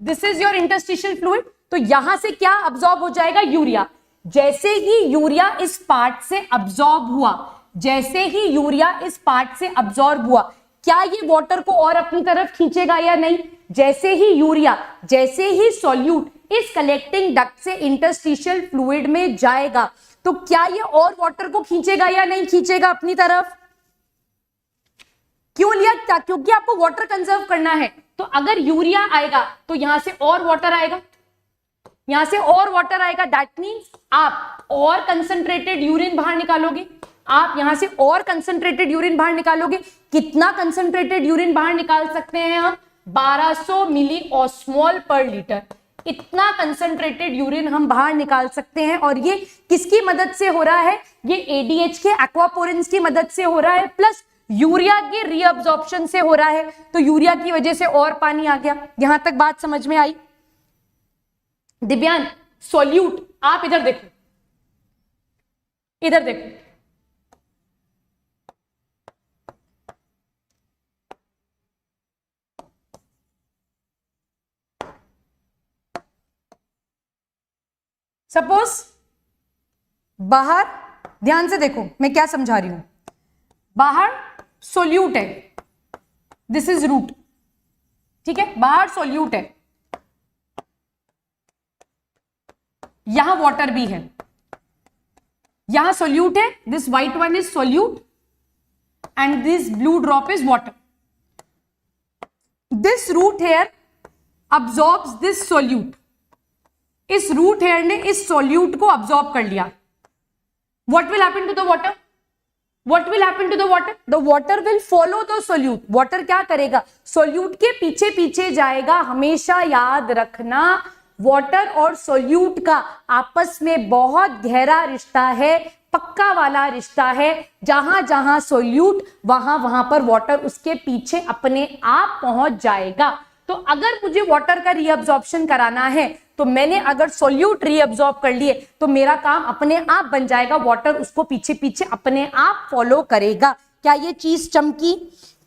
this is your interstitial fluid. तो यहां से क्या अब्सॉर्ब हो जाएगा, यूरिया। जैसे ही यूरिया इस पार्ट से अब्सॉर्ब हुआ, जैसे ही यूरिया इस पार्ट से अब्सॉर्ब हुआ, क्या ये वाटर को और अपनी तरफ खींचेगा या नहीं? जैसे ही यूरिया, जैसे ही सॉल्यूट इस कलेक्टिंग डक्ट से इंटरस्टिशियल फ्लूइड में जाएगा, तो क्या ये और वाटर को खींचेगा या नहीं खींचेगा अपनी तरफ? क्यों लिया? क्योंकि आपको वाटर कंजर्व करना है। तो अगर यूरिया आएगा तो यहां से और वाटर आएगा, यहां से और वाटर आएगा। दैट मींस आप और कंसंट्रेटेड यूरिन बाहर निकालोगे, आप यहां से और कंसंट्रेटेड यूरिन बाहर निकालोगे। कितना कंसंट्रेटेड यूरिन बाहर निकाल सकते हैं हम? 1200 मिली ऑस्मोल पर लीटर। इतना कंसंट्रेटेड यूरिन हम बाहर निकाल सकते हैं। और ये किसकी मदद से हो रहा है? ये एडीएच के एक्वापोरिन्स की मदद से हो रहा है, प्लस यूरिया के रीअब्सॉर्प्शन से हो रहा है। तो यूरिया की वजह से और पानी आ गया। यहां तक बात समझ में आई? दिव्यांग, सॉल्यूट आप इधर देखो, इधर देखो, सपोज बाहर, ध्यान से देखो मैं क्या समझा रही हूं। बाहर सोल्यूट है, दिस इज रूट, ठीक है, बाहर सोल्यूट है, यहां वाटर भी है, यहां सोल्यूट है, this white one is solute and this blue drop is water. This root hair absorbs this solute, इस रूट हेयर ने इस सोल्यूट को अब्सॉर्ब कर लिया। What will happen to the water? What will happen to the water? The water will follow the solute. Water क्या करेगा? solute के पीछे पीछे जाएगा. हमेशा याद रखना, water और solute का आपस में बहुत गहरा रिश्ता है, पक्का वाला रिश्ता है. जहां जहां solute वहां वहां पर water उसके पीछे अपने आप पहुंच जाएगा. तो अगर मुझे वाटर का रीअब्जॉर्प्शन कराना है तो मैंने अगर सोल्यूट रीअब्जॉर्ब कर लिए तो मेरा काम अपने आप बन जाएगा, वाटर उसको पीछे पीछे अपने आप फॉलो करेगा. क्या ये चीज चमकी?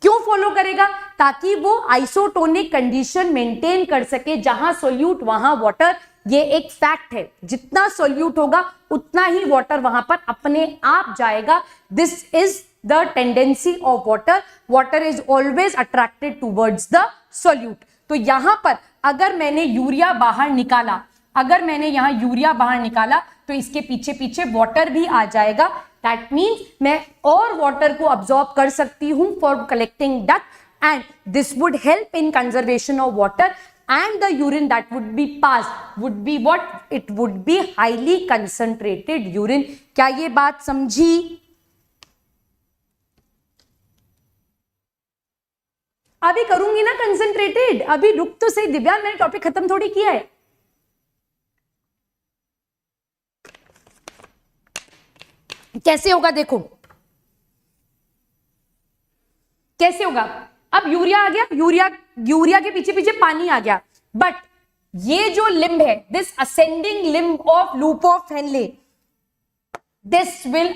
क्यों फॉलो करेगा? ताकि वो आइसोटोनिक कंडीशन मेंटेन कर सके. जहां सोल्यूट वहां वाटर, ये एक फैक्ट है. जितना सोल्यूट होगा उतना ही वाटर वहां पर अपने आप जाएगा. This is the tendency of water. Water is always attracted towards the solute. तो यहां पर अगर मैंने यूरिया बाहर निकाला, अगर मैंने यहां यूरिया बाहर निकाला तो इसके पीछे पीछे वाटर भी आ जाएगा. दैट मीन्स मैं और वाटर को अब्सॉर्ब कर सकती हूं for collecting duct and this would help in conservation of water and the urine that would be passed would be what? It would be highly concentrated urine. क्या ये बात समझी? अभी करूंगी ना कंसंट्रेटेड. अभी रुक तो सही दिव्यांग, मैंने टॉपिक खत्म थोड़ी किया है. कैसे होगा देखो, कैसे होगा. अब यूरिया आ गया, यूरिया के पीछे पीछे पानी आ गया. बट ये जो लिम्ब है, this ascending limb of loop of Henley, this will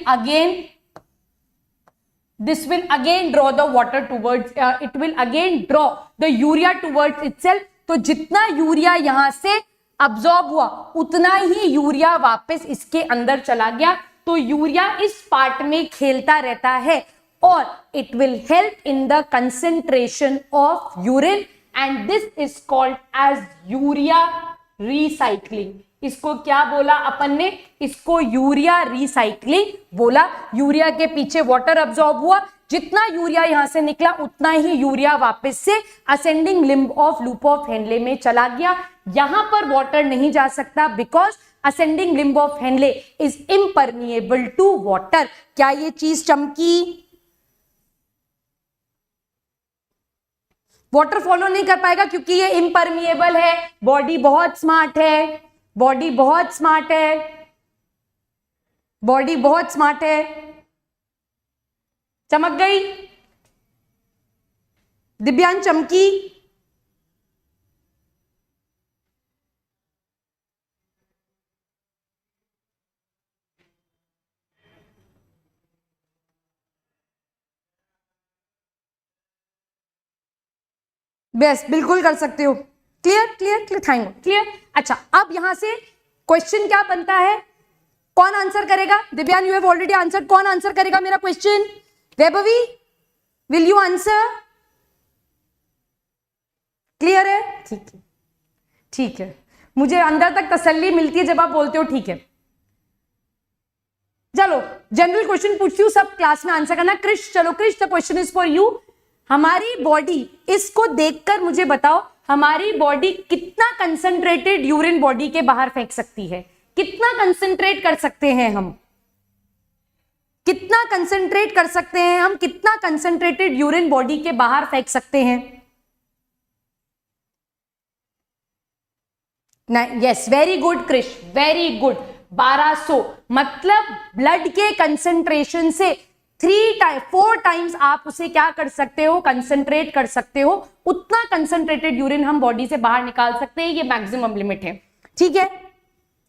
again draw the water towards it will again draw the urea towards itself. तो जितना यूरिया यहां से अब्सॉर्ब हुआ उतना ही यूरिया वापस इसके अंदर चला गया. तो यूरिया इस पार्ट में खेलता रहता है और it will help in the concentration of urine and this is called as urea recycling. इसको क्या बोला अपन ने? इसको यूरिया रिसाइक्लिंग बोला. यूरिया के पीछे वाटर अब्सॉर्ब हुआ, जितना यूरिया यहां से निकला उतना ही यूरिया वापस से ascending limb of loop of Henle में चला गया. यहां पर वाटर नहीं जा सकता because ascending limb of Henle is impermeable to water. क्या ये चीज चमकी? वाटर फॉलो नहीं कर पाएगा क्योंकि ये इम्परमिएबल है. बॉडी बहुत स्मार्ट है, बॉडी बहुत स्मार्ट है, बॉडी बहुत स्मार्ट है. चमक गई दिव्यांग? चमकी? बस बिल्कुल कर सकते हो. Clear clear clear, thank you. Clear. अच्छा, अब यहां से क्वेश्चन क्या बनता है? कौन आंसर करेगा? दिव्यांग, यू हैव ऑलरेडी आंसर. कौन आंसर करेगा मेरा question? Vaibhavi, will you answer? Clear है? ठीक है, ठीक है. मुझे अंदर तक तसल्ली मिलती है जब आप बोलते हो ठीक है. चलो जनरल क्वेश्चन पूछती हूँ, सब क्लास में आंसर करना. क्रिश, चलो Krish, the question is for you. हमारी बॉडी, इसको देखकर मुझे बताओ, हमारी बॉडी कितना कंसंट्रेटेड यूरिन बॉडी के बाहर फेंक सकती है? कितना कंसंट्रेट कर सकते हैं हम? कितना कंसंट्रेट कर सकते हैं हम? कितना कंसंट्रेटेड यूरिन बॉडी के बाहर फेंक सकते हैं? Yes, very good Krish, very good. 1200 मतलब ब्लड के कंसंट्रेशन से 4 टाइम्स आप उसे क्या कर सकते हो? कंसंट्रेट कर सकते हो. उतना कंसंट्रेटेड यूरिन हम बॉडी से बाहर निकाल सकते हैं. ये मैक्सिमम लिमिट है. ठीक है,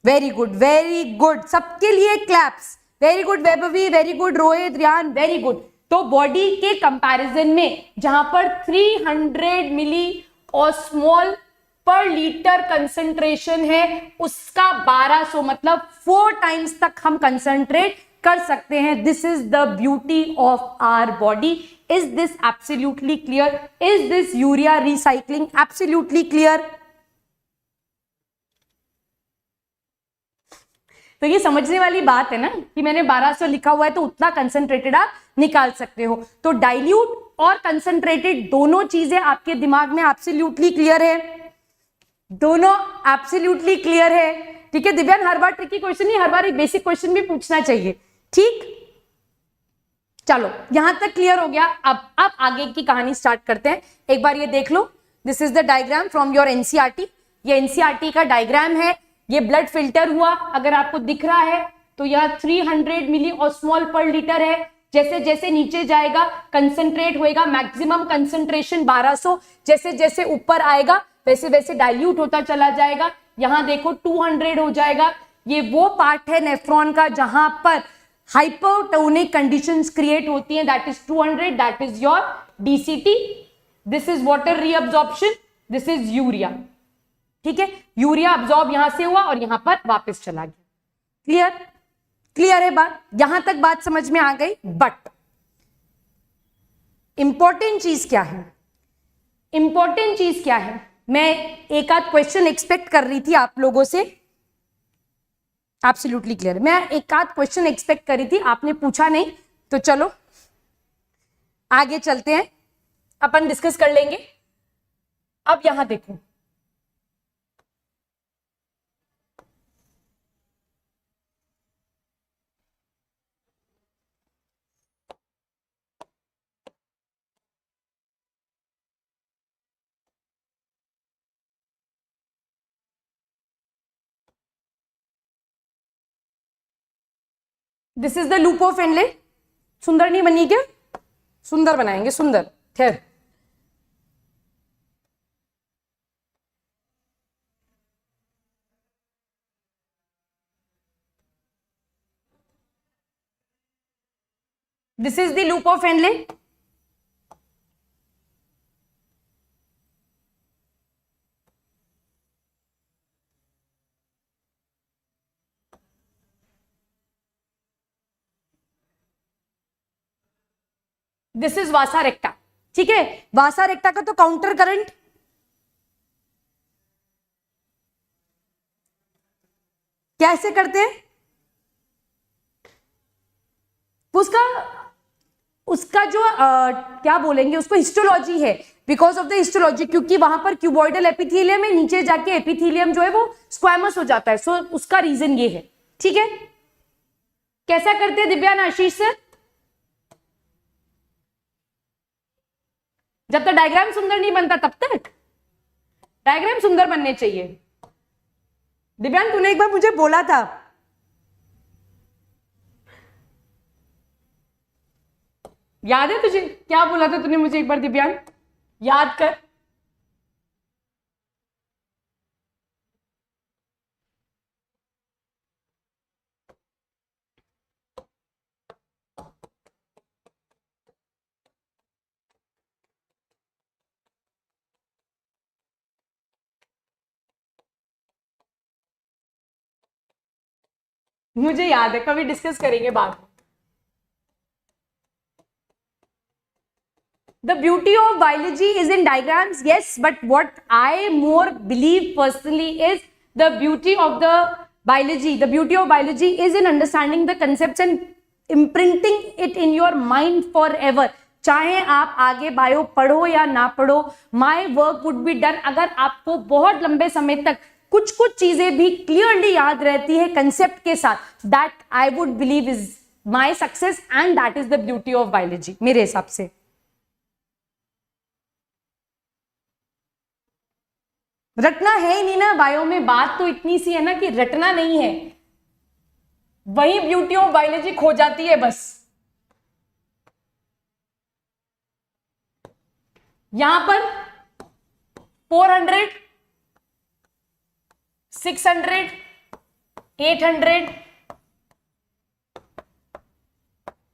वेरी गुड, वेरी गुड. सबके लिए claps. Very good Vaibhavi, very good Rohit, Riyan, very good. तो बॉडी के कंपैरिजन में जहां पर 300 milli osmole per litre concentration है, उसका 1200 मतलब 4 टाइम्स तक हम कंसंट्रेट कर सकते हैं. This is the beauty of our body. Is this absolutely clear? Is this urea recycling absolutely clear? तो ये समझने वाली बात है ना कि मैंने 1200 लिखा हुआ है तो उतना कंसंट्रेटेड आप निकाल सकते हो. तो डाइल्यूट और कंसंट्रेटेड दोनों चीजें आपके दिमाग में एब्सोल्युटली क्लियर है? दोनों एब्सोल्युटली क्लियर है? ठीक है दिव्यांग, हर बार ट्रिकी क्वेश्चन नहीं, हर बार एक बेसिक क्वेश्चन भी पूछना चाहिए. ठीक, चलो यहां तक क्लियर हो गया। अब आगे की कहानी स्टार्ट करते हैं। एक बार ये देख लो, this is the diagram from your NCERT. ये एनसीईआरटी का डायग्राम है। ये ब्लड फिल्टर हुआ, अगर आपको दिख रहा है तो यह 300 मिली ऑस्मोल पर लीटर है। जैसे जैसे नीचे जाएगा कंसंट्रेट होएगा, मैक्सिमम कंसंट्रेशन 1200, जैसे जैसे ऊपर आएगा वैसे वैसे डाइल्यूट होता चला जाएगा। यहां देखो 200 हो जाएगा। ये वो पार्ट है नेफ्रॉन का जहां पर हाइपोटोनिक कंडीशंस क्रिएट होती हैं, that is 200, that is your DCT. This is water reabsorption, this is urea. ठीक है, यूरिया अब्जॉर्ब यहां से हुआ और यहां पर वापस चला गया। क्लियर? क्लियर है बात? यहां तक बात समझ में आ गई। बट इंपॉर्टेंट चीज क्या है? इंपॉर्टेंट चीज क्या है? मैं एक आध क्वेश्चन एक्सपेक्ट कर रही थी आप लोगों से। Absolutely clear. मैं एक आध क्वेश्चन एक्सपेक्ट करी थी, आपने पूछा नहीं, तो चलो आगे चलते हैं, अपन डिस्कस कर लेंगे। अब यहां देखो, this is the loop of Henle. सुंदर नहीं बनी क्या? सुंदर बनाएंगे, सुंदर। खैर, this is the loop of Henle. This is Vasa recta. ठीक है, वासा रेक्टा का तो काउंटर करंट कैसे करते हैं? उसका जो क्या बोलेंगे उसको, हिस्टोलॉजी है। बिकॉज ऑफ द हिस्टोलॉजी, क्योंकि वहां पर क्यूबॉइडल एपिथेलियम है, नीचे जाके एपिथेलियम जो है वो स्क्वैमस हो जाता है। सो उसका रीजन ये है। ठीक है, कैसा करते हैं दिव्यान, आशीष सर? जब तक डायग्राम सुंदर नहीं बनता तब तक डायग्राम सुंदर बनने चाहिए। दिव्यांग, तूने एक बार मुझे बोला था, याद है तुझे? क्या बोला था तूने मुझे एक बार दिव्यांग? याद कर। मुझे याद है, कभी डिस्कस करेंगे बाद में। The beauty of biology is in diagrams, yes, but what I more believe personally is the beauty of biology is in understanding the concepts and imprinting it in your mind forever. चाहे आप आगे बायो पढ़ो या ना पढ़ो, my work would be done। अगर आपको बहुत लंबे समय तक कुछ कुछ चीजें भी क्लियरली याद रहती है कंसेप्ट के साथ, that I would believe is my success and that is the beauty of biology मेरे हिसाब से। रटना है ही नहीं ना बायो में, बात तो इतनी सी है ना कि रटना नहीं है, वही ब्यूटी ऑफ बायोलॉजी खो जाती है बस। यहां पर 400, 600, 800,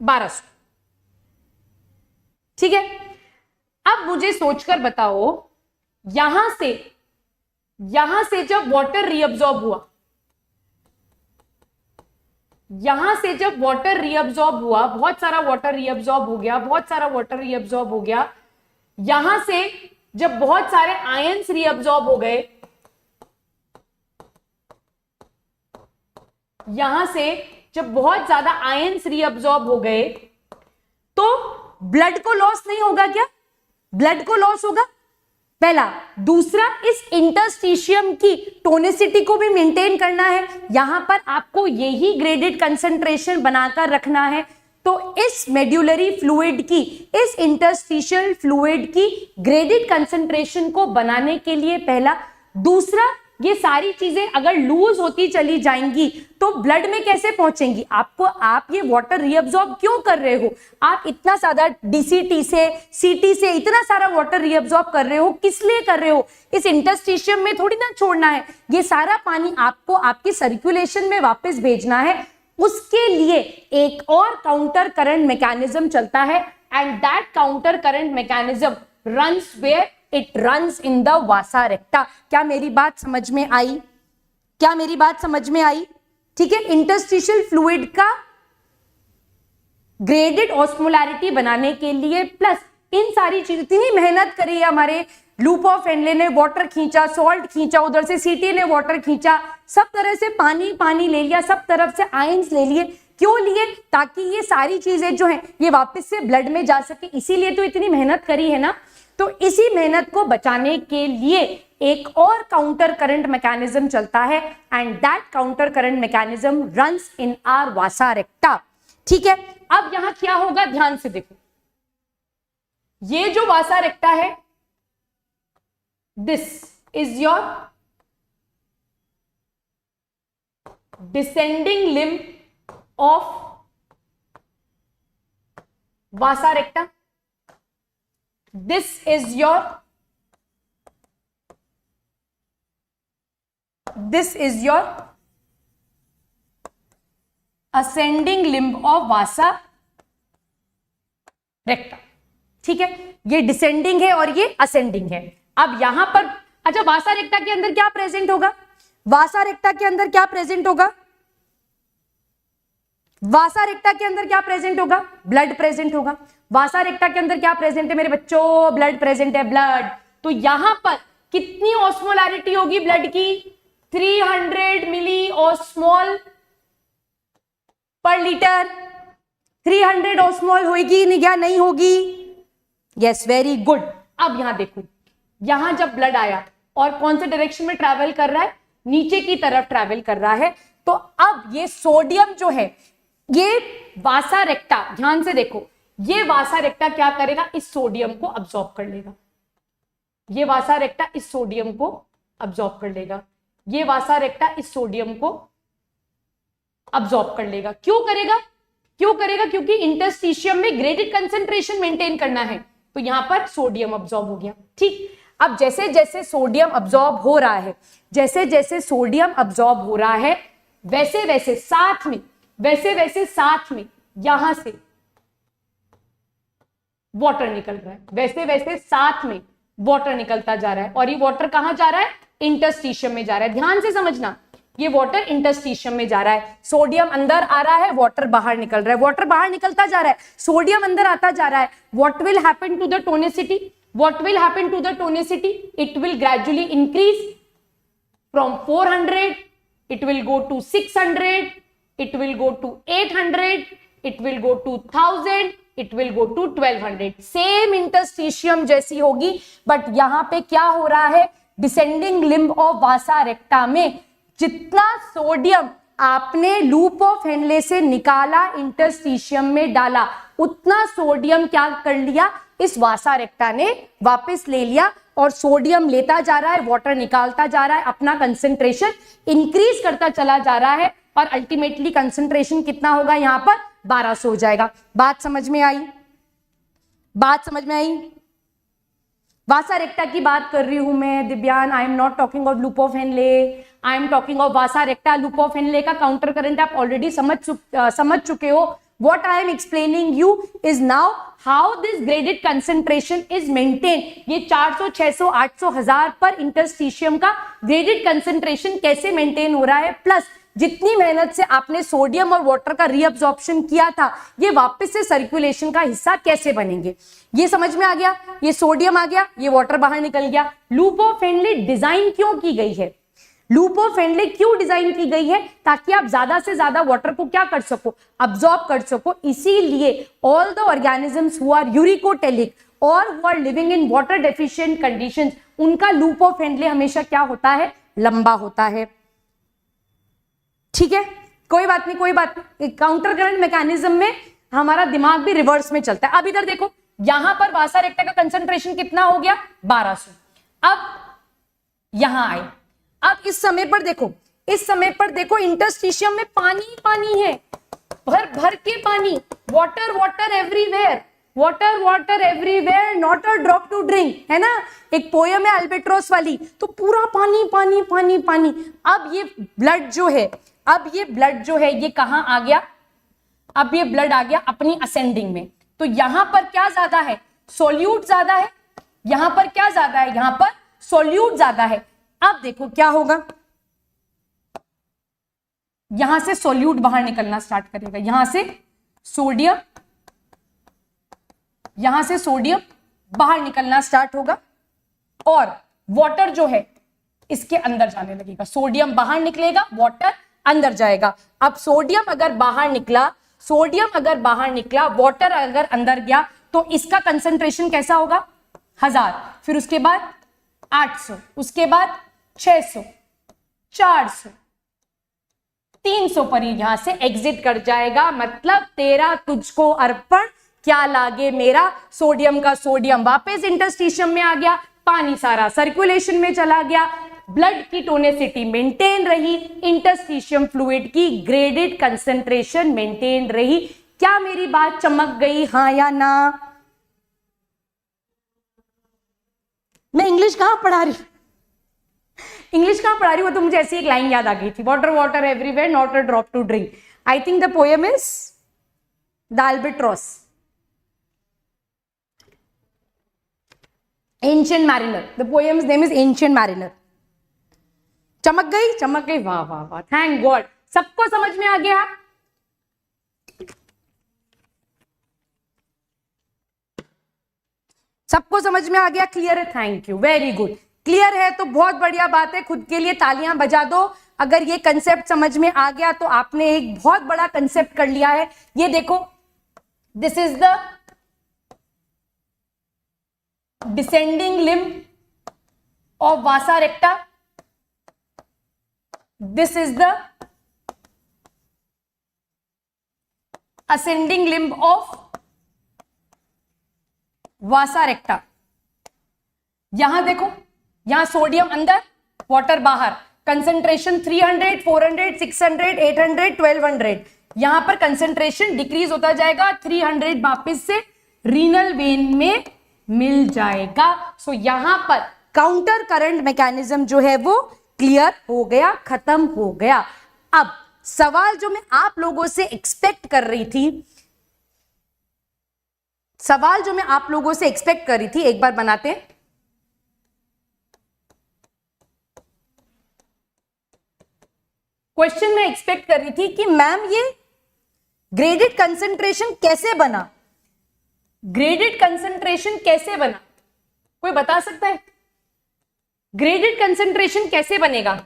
1200। ठीक है, अब मुझे सोचकर बताओ, यहां से जब वाटर रीअब्सॉर्ब हुआ, बहुत सारा वाटर रीअब्सॉर्ब हो गया, यहां से जब बहुत सारे आयंस रीअब्सॉर्ब हो गए, तो ब्लड को लॉस नहीं होगा क्या? ब्लड को लॉस होगा, पहला। दूसरा, इस इंटरस्टिशियम की टोनिसिटी को भी मेंटेन करना है। यहां पर आपको यही ग्रेडेड कंसंट्रेशन बनाकर रखना है। तो इस मेड्यूलरी फ्लूइड की, इस इंटरस्टिशियल फ्लूइड की ग्रेडेड कंसंट्रेशन को बनाने के लिए पहला, दूसरा ये सारी चीजें अगर लूज होती चली जाएंगी तो ब्लड में कैसे पहुंचेंगी? आप ये वाटर रीअब्सॉर्ब क्यों कर रहे हो? आप इतना ज्यादा डीसीटी से, सीटी से इतना सारा वाटर रीअब्सॉर्ब कर रहे हो, किस लिए कर रहे हो? इस इंटरस्टिशियम में थोड़ी ना छोड़ना है, ये सारा पानी आपको आपकी सर्कुलेशन में वापस भेजना है। उसके लिए एक और काउंटर करंट मैकेनिज्म चलता है, and that counter current mechanism runs where? It runs in the vasa recta. क्या मेरी बात समझ में आई? क्या मेरी बात समझ में आई? ठीक है, इंटरस्टिशियल फ्लूइड का ग्रेडेड ऑस्मोलैरिटी बनाने के लिए प्लस इन सारी चीजें, इतनी मेहनत करी है हमारे लूप ऑफ हेनले ने, वाटर खींचा, सॉल्ट खींचा, उधर से सीटी ने वाटर खींचा, सब तरह से पानी पानी ले लिया, सब तरफ से आयंस ले लिए। क्यों लिए? ताकि ये सारी चीजें जो है ये वापस से ब्लड में जा सके, इसीलिए तो इतनी मेहनत करी है ना। तो इसी मेहनत को बचाने के लिए एक और काउंटर करंट मैकेनिज्म चलता है, and that counter current mechanism runs in our vasa recta. ठीक है, अब यहां क्या होगा ध्यान से देखो, ये जो वासा रेक्टा है, this is your descending limb of vasa रेक्टा, this is your ascending limb of vasa recta। ठीक है, ये डिसेंडिंग है और ये असेंडिंग है। अब यहां पर अच्छा, वासा रेक्टा के अंदर क्या प्रेजेंट होगा? वासा रेक्टा के अंदर क्या प्रेजेंट होगा? वासा रेक्टा के अंदर क्या प्रेजेंट होगा? ब्लड प्रेजेंट होगा। वासा रेक्टा के अंदर क्या प्रेजेंट है मेरे बच्चों? ब्लड प्रेजेंट है, ब्लड। तो यहां पर कितनी ऑस्मोलैरिटी होगी ब्लड की? 300 milli osmole per litre. 300 osmole होगी या नहीं होगी? Yes, very good. अब यहां देखो, यहां जब ब्लड आया और कौन से डायरेक्शन में ट्रैवल कर रहा है? नीचे की तरफ ट्रैवल कर रहा है। तो अब ये सोडियम जो है, ये वासा रेक्टा, ध्यान से देखो, ये वासा रेक्टा क्या करेगा? इस सोडियम को अब्सॉर्ब कर लेगा। ये वासा रेक्टा इस सोडियम को अब्सॉर्ब कर लेगा। ये वासा रेक्टा इस सोडियम को अब्सॉर्ब कर लेगा। क्यों करेगा? क्यों करेगा? क्योंकि इंटरस्टिशियम में ग्रेडेड कंसंट्रेशन मेंटेन करना है, तो यहां पर सोडियम अब्सॉर्ब हो गया। ठीक, अब जैसे जैसे सोडियम अब्सॉर्ब हो रहा है, जैसे जैसे सोडियम अब्सॉर्ब हो रहा है, वैसे वैसे साथ में यहां से वाटर निकल रहा है, वैसे वैसे साथ में वाटर निकलता जा रहा है। और ये वाटर कहां जा रहा है? इंटरस्टिशियम में जा रहा है। ध्यान से समझना, ये वाटर इंटरस्टिशियम में जा रहा है। सोडियम अंदर आ रहा है, वाटर बाहर निकल रहा है, वाटर बाहर निकलता जा रहा है, सोडियम अंदर आता जा रहा है। What will happen to the tonicity? What will happen to the tonicity? It will gradually increase from 400, it will go to 600, it will go to 800, it will go to 1000, it will go to 1200. Same interstitium जैसी होगी, but यहाँ पे क्या हो रहा है? Descending limb of vasa recta में जितना सोडियम आपने लूप ऑफ हेनले से निकाला, इंटरस्टिशियम में डाला, उतना सोडियम क्या कर लिया? इस वासा रेक्टा ने वापस ले लिया, और सोडियम लेता जा रहा है, वाटर निकालता जा रहा है, अपना कंसंट्रेशन इंक्रीज करता चला जा रहा है, और अल्टीमेटली कंसंट्रेशन कितना होगा? यहां पर 1200 हो जाएगा। बात समझ में आई? बात समझ में आई? वासा रेक्टा की बात कर रही हूं मैं Divyan. I am not talking of loop of Henle, I am talking of vasa recta. Loop of Henle का काउंटर करंट आप ऑलरेडी समझ चुके हो। What I am explaining you is now how this graded concentration is maintained। ये 400, 600, 800, 1000 पर इंटरस्टिशियम का ग्रेडेड कंसंट्रेशन कैसे मेंटेन हो रहा है, प्लस जितनी मेहनत से आपने सोडियम और वाटर का रीअब्सॉर्प्शन किया था, ये वापस से सर्कुलेशन का हिस्सा कैसे बनेंगे। ये समझ में आ गया? ये सोडियम आ गया, ये वाटर बाहर निकल गया। लूप ऑफ हेनले डिजाइन क्यों की गई है? लूप ऑफ हेनले क्यों डिजाइन की गई है? ताकि आप ज्यादा से ज्यादा वाटर को क्या कर सको? अब्सॉर्ब कर सको। इसीलिए all the organisms who are uricotelic और who are living in water deficient conditions, उनका लूप ऑफ हेनले हमेशा क्या होता है? लंबा होता है। ठीक है, कोई बात नहीं, कोई बात नहीं। काउंटर करंट मैकेनिज्म में हमारा दिमाग भी रिवर्स में चलता है। अब इधर देखो, यहां पर वासा रेक्टा का कंसंट्रेशन कितना हो गया 1200। अब यहां आए, अब इस समय पर देखो, इस समय पर देखो इंटरस्टिशियम में पानी पानी है, भर भर के पानी, water water everywhere, water water everywhere, not a drop to drink, है ना, एक पोयम है अल्बेट्रोस वाली, तो पूरा पानी पानी पानी पानी। अब ये ब्लड जो है, अब ये ब्लड जो है ये कहां आ गया, अब ये ब्लड आ गया अपनी असेंडिंग में। तो यहां पर क्या ज्यादा है, सोल्यूट ज्यादा है, यहां पर क्या ज्यादा है, यहां पर सोल्यूट ज्यादा है। अब देखो क्या होगा, यहां से सोल्यूट बाहर निकलना स्टार्ट करेगा, यहां से सोडियम, यहां से सोडियम बाहर निकलना स्टार्ट होगा और वाटर जो है इसके अंदर जाने लगेगा। सोडियम बाहर निकलेगा, वाटर अंदर जाएगा। अब सोडियम अगर बाहर निकला, सोडियम अगर बाहर निकला, वाटर अगर अंदर गया, तो इसका कंसंट्रेशन कैसा होगा 1000, फिर उसके बाद 800, उसके बाद 600, 400, 300 पर यहां से एग्जिट कर जाएगा। मतलब तेरा तुझको अर्पण, क्या लागे मेरा। सोडियम का सोडियम वापस इंटरस्टिशियम में आ गया, पानी सारा सर्कुलेशन में चला गया, ब्लड की टोनिसिटी मेंटेन रही, इंटरस्टिशियम फ्लूइड की ग्रेडेड कंसंट्रेशन मेंटेन रही। क्या मेरी बात चमक गई, हाँ या ना। मैं इंग्लिश कहां पढ़ा रही, इंग्लिश कहां पढ़ा रही हूं, तो मुझे ऐसी एक लाइन याद आ गई थी, water water everywhere not a drop to drink. I think the poem is the Albatross, Ancient Mariner, the poem's name is Ancient Mariner. चमक गई, चमक गई, वाह वाह वाह, थैंक गॉड, सबको समझ में आ गया। सबको समझ में आ गया, क्लियर है, thank you, very good. Clear है तो बहुत बढ़िया बात है, खुद के लिए तालियां बजा दो। अगर ये कंसेप्ट समझ में आ गया तो आपने एक बहुत बड़ा कंसेप्ट कर लिया है। ये देखो, this is the descending limb of vasa रेक्टा, this is the ascending limb of vasa रेक्टा। यहां देखो, यहां सोडियम अंदर, वाटर बाहर, कंसंट्रेशन 300, 400, 600, 800, 1200। यहां पर कंसंट्रेशन डिक्रीज होता जाएगा, 300 वापस से रीनल वेन में मिल जाएगा। सो यहां पर काउंटर करंट मैकेनिज्म जो है वो क्लियर हो गया, खत्म हो गया। अब सवाल जो मैं आप लोगों से एक्सपेक्ट कर रही थी, सवाल जो मैं आप लोगों से एक्सपेक्ट कर रही थी, एक बार बनाते हैं। क्वेश्चन में एक्सपेक्ट कर रही थी कि मैम ये ग्रेडेड कंसंट्रेशन कैसे बना, ग्रेडेड कंसंट्रेशन कैसे बना, कोई बता सकता है ग्रेडेड कंसंट्रेशन कैसे बनेगा।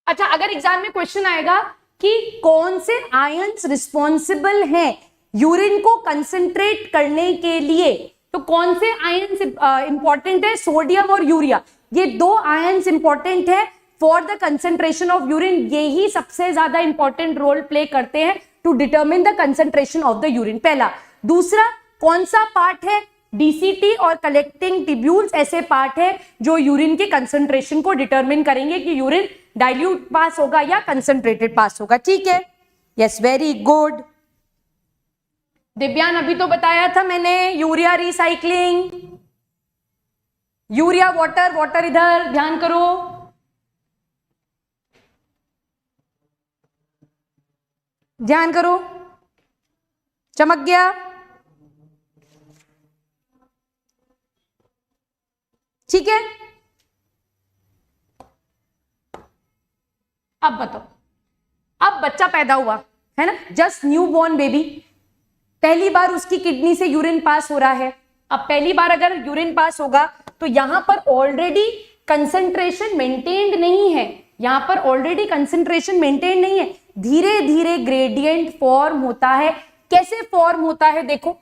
अच्छा, अगर एग्जाम में क्वेश्चन आएगा कि कौन से आयंस रिस्पॉन्सिबल हैं यूरिन को कंसंट्रेट करने के लिए, तो कौन से आयंस इंपॉर्टेंट है, सोडियम और यूरिया। ये दो आयंस इंपॉर्टेंट है for the concentration of urine, ये ही सबसे ज्यादा इंपॉर्टेंट रोल प्ले करते हैं to determine the concentration of the urine, पहला। दूसरा, कौन सा पार्ट है, डीसीटी और कलेक्टिंग टिब्यूल्स ऐसे पार्ट है जो यूरिन के कंसंट्रेशन को डिटरमिन करेंगे कि यूरिन डाइल्यूट पास होगा या कंसंट्रेटेड पास होगा। ठीक है, यस, वेरी गुड। दिव्यान, अभी तो बताया था मैंने, urea recycling, urea water, water इधर, ध्यान करो। ध्यान करो, चमक गया। ठीक है, अब बताओ, अब बच्चा पैदा हुआ है ना, जस्ट न्यू बॉर्न बेबी, पहली बार उसकी किडनी से यूरिन पास हो रहा है, अब पहली बार अगर यूरिन पास होगा तो यहां पर ऑलरेडी कंसंट्रेशन मेंटेन्ड नहीं है, यहां पर ऑलरेडी कंसंट्रेशन मेंटेन नहीं है, धीरे धीरे ग्रेडियंट फॉर्म होता है। कैसे फॉर्म होता है देखो,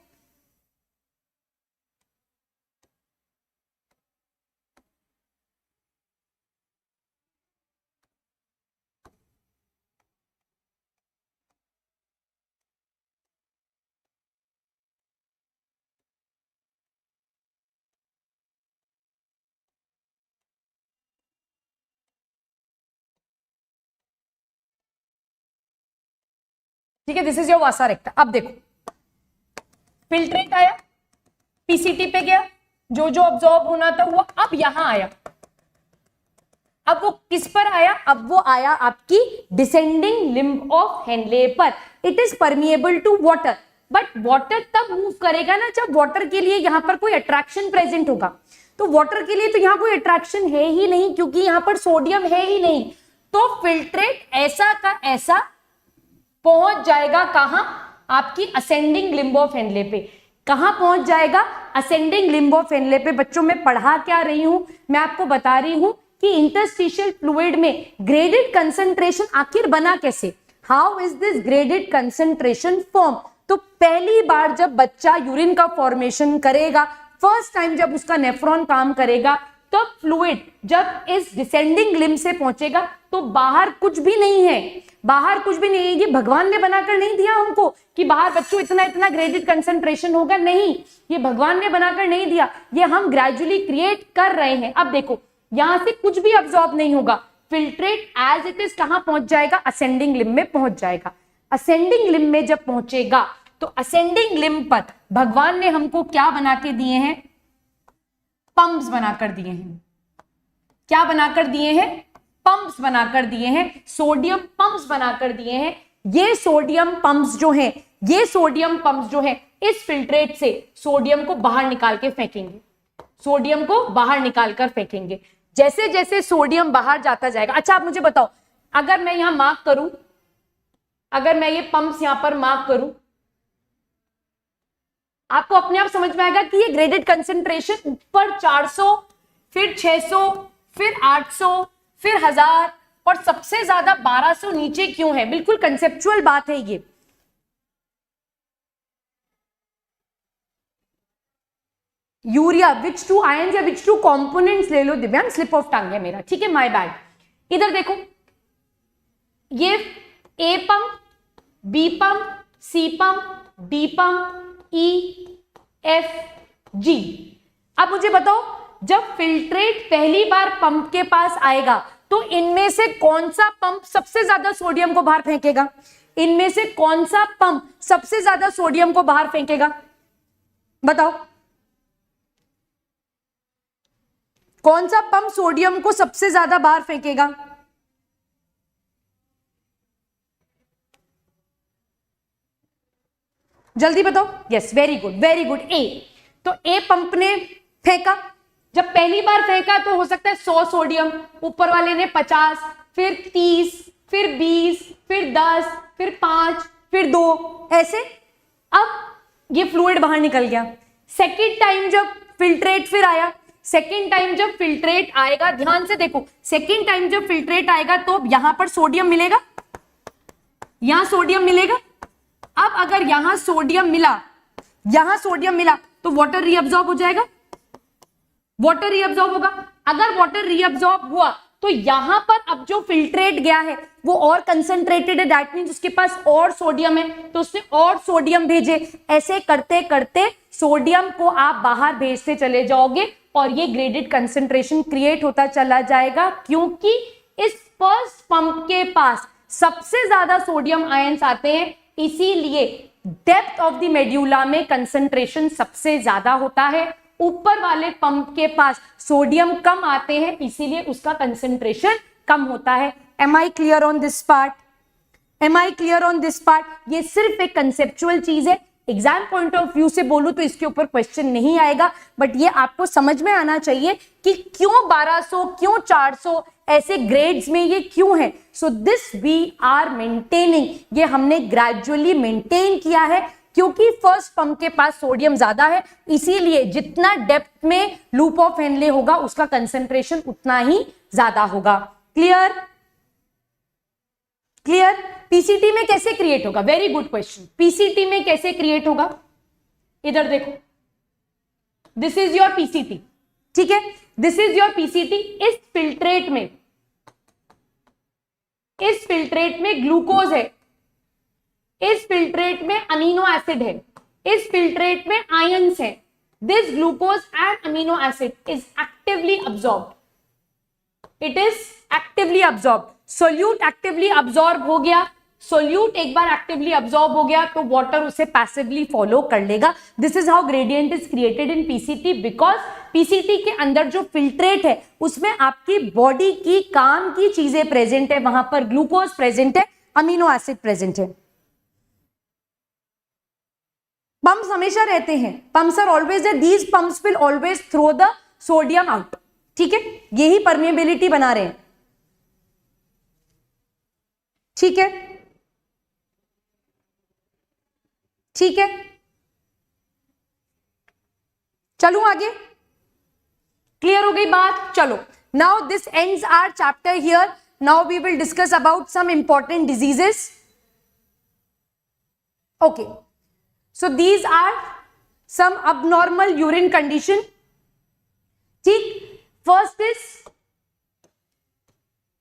ठीक है, दिस इज योर वासा रेक्टा। अब देखो फिल्ट्रेट आया, पीसीटी पे गया, जो जो ऑब्जॉर्ब होना था वो अब यहां आया। अब वो किस पर आया, अब वो आया आपकी डिसेंडिंग लिम्ब ऑफ हेनले पर। It is permeable to water, but water तब मूव करेगा ना जब वाटर के लिए यहां पर कोई अट्रैक्शन प्रेजेंट होगा। तो वाटर के लिए तो यहां कोई अट्रैक्शन है ही नहीं, क्योंकि यहां पर सोडियम है ही नहीं। तो फिल्ट्रेट ऐसा का ऐसा पहुंच जाएगा कहां, आपकी असेंडिंग लिम्ब ऑफ हेनले पे। कहां पहुंच जाएगा, असेंडिंग लिम्ब ऑफ हेनले पे। बच्चों मैं पढ़ा क्या रही हूं, मैं आपको बता रही हूं कि इंटरस्टिशियल फ्लूइड में ग्रेडेड कंसंट्रेशन आखिर बना कैसे, how is this graded concentration form. तो पहली बार जब बच्चा यूरिन का फॉर्मेशन करेगा, फर्स्ट टाइम जब उसका नेफ्रॉन काम करेगा, तब फ्लूइड जब इस डिसेंडिंग लिम्ब से पहुंचेगा तो बाहर कुछ भी नहीं है, बाहर कुछ भी नहीं है। ये भगवान ने बनाकर नहीं दिया हमको कि बाहर बच्चों इतना इतना ग्रेडेड कंसंट्रेशन होगा, नहीं, ये भगवान ने बनाकर नहीं दिया, ये हम ग्रेजुअली क्रिएट कर रहे हैं। अब देखो यहां से कुछ भी अब्सॉर्ब नहीं होगा, फिल्ट्रेट एज इट इज कहां पहुंच जाएगा, असेंडिंग लिम्ब में पहुंच जाएगा। असेंडिंग लिम्ब में जब पहुंचेगा तो असेंडिंग लिम्ब पर भगवान ने हमको क्या बना के दिए हैं, पंप्स बनाकर दिए हैं। क्या बनाकर दिए हैं, पंप्स बनाकर दिए हैं, सोडियम पंप्स बनाकर दिए हैं। ये सोडियम पंप्स जो हैं, ये सोडियम पंप्स जो हैं इस फिल्ट्रेट से सोडियम को बाहर निकाल के फेंकेंगे, सोडियम को बाहर निकाल कर फेंकेंगे। जैसे जैसे सोडियम बाहर जाता जाएगा। अच्छा आप मुझे बताओ, अगर मैं यहां मार्क करूं, अगर मैं ये पंप्स यहां पर मार्क करूं, आपको अपने आप समझ में आएगा कि ये ग्रेडेड कंसंट्रेशन ऊपर 400, फिर 600, फिर 800, फिर 1000 और सबसे ज्यादा 1200 नीचे क्यों है। बिल्कुल कंसेप्चुअल बात है ये। यूरिया विच टू आयंस या विच टू कंपोनेंट्स ले लो दिव्यांग, स्लिप ऑफ टंग है मेरा, ठीक है, माय बैड। इधर देखो ये A pump, B pump, C pump, D pump, E, F, G. अब मुझे बताओ जब फिल्ट्रेट पहली बार पंप के पास आएगा तो इनमें से कौन सा पंप सबसे ज्यादा सोडियम को बाहर फेंकेगा, इनमें से कौन सा पंप सबसे ज्यादा सोडियम को बाहर फेंकेगा, बताओ कौन सा पंप सोडियम को सबसे ज्यादा बाहर फेंकेगा। जल्दी बताओ। Yes, very good very good, A. तो ए पंप ने फेंका, जब पहली बार फेंका तो हो सकता है 100 सोडियम, ऊपर वाले ने 50, फिर 30, फिर 20, फिर 10, फिर 5, फिर 2, ऐसे। अब ये फ्लूइड बाहर निकल गया। सेकेंड टाइम जब फिल्ट्रेट फिर आया, सेकेंड टाइम जब फिल्ट्रेट आएगा, ध्यान से देखो, सेकेंड टाइम जब फिल्ट्रेट आएगा तो यहां पर सोडियम मिलेगा, यहां सोडियम मिलेगा। अब अगर यहां सोडियम मिला, यहां सोडियम मिला तो वाटर रीअब्सॉर्ब हो जाएगा, वाटर रीअब्सॉर्ब होगा। अगर वाटर रीअब्सॉर्ब हुआ तो यहां पर अब जो फिल्ट्रेट गया है वो और कंसंट्रेटेड है, दैट मींस उसके पास और सोडियम है, तो उसने और सोडियम भेजे। ऐसे करते करते सोडियम को आप बाहर भेजते चले जाओगे और ये ग्रेडेड कंसंट्रेशन क्रिएट होता चला जाएगा, क्योंकि इस फर्स्ट पंप के पास सबसे ज्यादा सोडियम आयंस आते हैं, इसीलिए डेप्थ ऑफ द मेड्यूला में कंसंट्रेशन सबसे ज्यादा होता है। ऊपर वाले पंप के पास सोडियम कम आते हैं, इसीलिए उसका कंसंट्रेशन कम होता है। Am I clear on this part, am I clear on this part. ये सिर्फ एक कंसेप्चुअल चीज है, एग्जाम पॉइंट ऑफ व्यू से बोलूं तो इसके ऊपर क्वेश्चन नहीं आएगा, बट ये आपको समझ में आना चाहिए कि क्यों 1200, क्यों 400 ऐसे ग्रेड्स में ये क्यों है। So this we are maintaining, ये हमने ग्रेजुअली मेंटेन किया है क्योंकि फर्स्ट पंप के पास सोडियम ज्यादा है, इसीलिए जितना डेप्थ में लूप ऑफ हेनले होगा उसका कंसेंट्रेशन उतना ही ज्यादा होगा। क्लियर? क्लियर? पीसीटी में कैसे क्रिएट होगा? Very good question. पीसीटी में कैसे क्रिएट होगा? इधर देखो, दिस इज योर पीसीटी, ठीक है, दिस इज योर पीसीटी। इस फिल्ट्रेट में ग्लूकोज है, इस फिल्ट्रेट में अमीनो एसिड है, इस फिल्ट्रेट में आयंस है। This glucose and amino acid is actively absorbed, it is actively absorb. Solute actively absorb हो गया, सोल्यूट एक बार एक्टिवली अब्सॉर्ब हो गया तो वाटर उसे पैसिवली फॉलो कर लेगा। This is how gradient is created in PCT, because PCT के अंदर जो फिल्ट्रेट है उसमें आपकी बॉडी की काम की चीजें प्रेजेंट है, वहां पर ग्लूकोज प्रेजेंट है, अमीनो एसिड प्रेजेंट है। पंप्स हमेशा रहते हैं, pumps are always there, these pumps will always throw the sodium out, ठीक है, यही परमेबिलिटी बना रहे हैं, ठीक है, ठीक है। चलूं आगे? क्लियर हो गई बात? चलो, now this ends our chapter here. Now we will discuss about some important diseases. Okay, so these are some abnormal urine condition, ठीक। फर्स्ट इज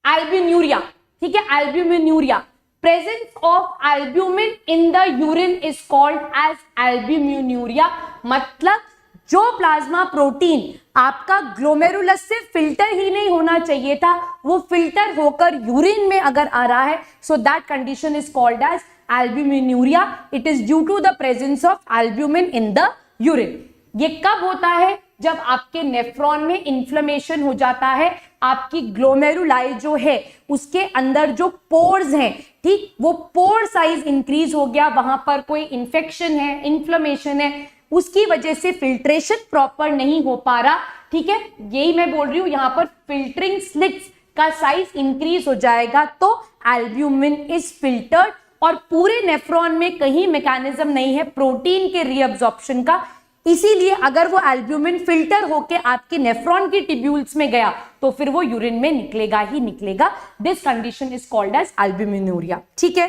एल्ब्यूमिनुरिया, ठीक है, albuminuria. Presence of albumin in the urine is called as albuminuria. मतलब जो प्लाज्मा प्रोटीन आपका ग्लोमेरुलस से फिल्टर ही नहीं होना चाहिए था, वो फिल्टर होकर यूरिन में अगर आ रहा है, so that condition is called as albuminuria. It is due to the presence of albumin in the urine. ये कब होता है? जब आपके नेफ्रॉन में इन्फ्लेमेशन हो जाता है, आपकी ग्लोमेरुलाई जो है उसके अंदर जो पोर्स हैं, ठीक, वो पोर साइज इंक्रीज हो गया, वहां पर कोई इंफेक्शन है, इन्फ्लेमेशन है, उसकी वजह से फिल्ट्रेशन प्रॉपर नहीं हो पा रहा, ठीक है। यही मैं बोल रही हूं, यहां पर फिल्टरिंग स्लिट्स का साइज इंक्रीज हो जाएगा तो एल्ब्यूमिन इज फिल्टर्ड, और पूरे नेफ्रॉन में कहीं मैकेनिज्म नहीं है प्रोटीन के रीअब्जॉर्प्शन का, इसीलिए अगर वो एल्ब्यूमिन फिल्टर होके आपके नेफ्रॉन की टिब्यूल्स में गया तो फिर वो यूरिन में निकलेगा ही निकलेगा। This condition is called as albuminuria, ठीक है।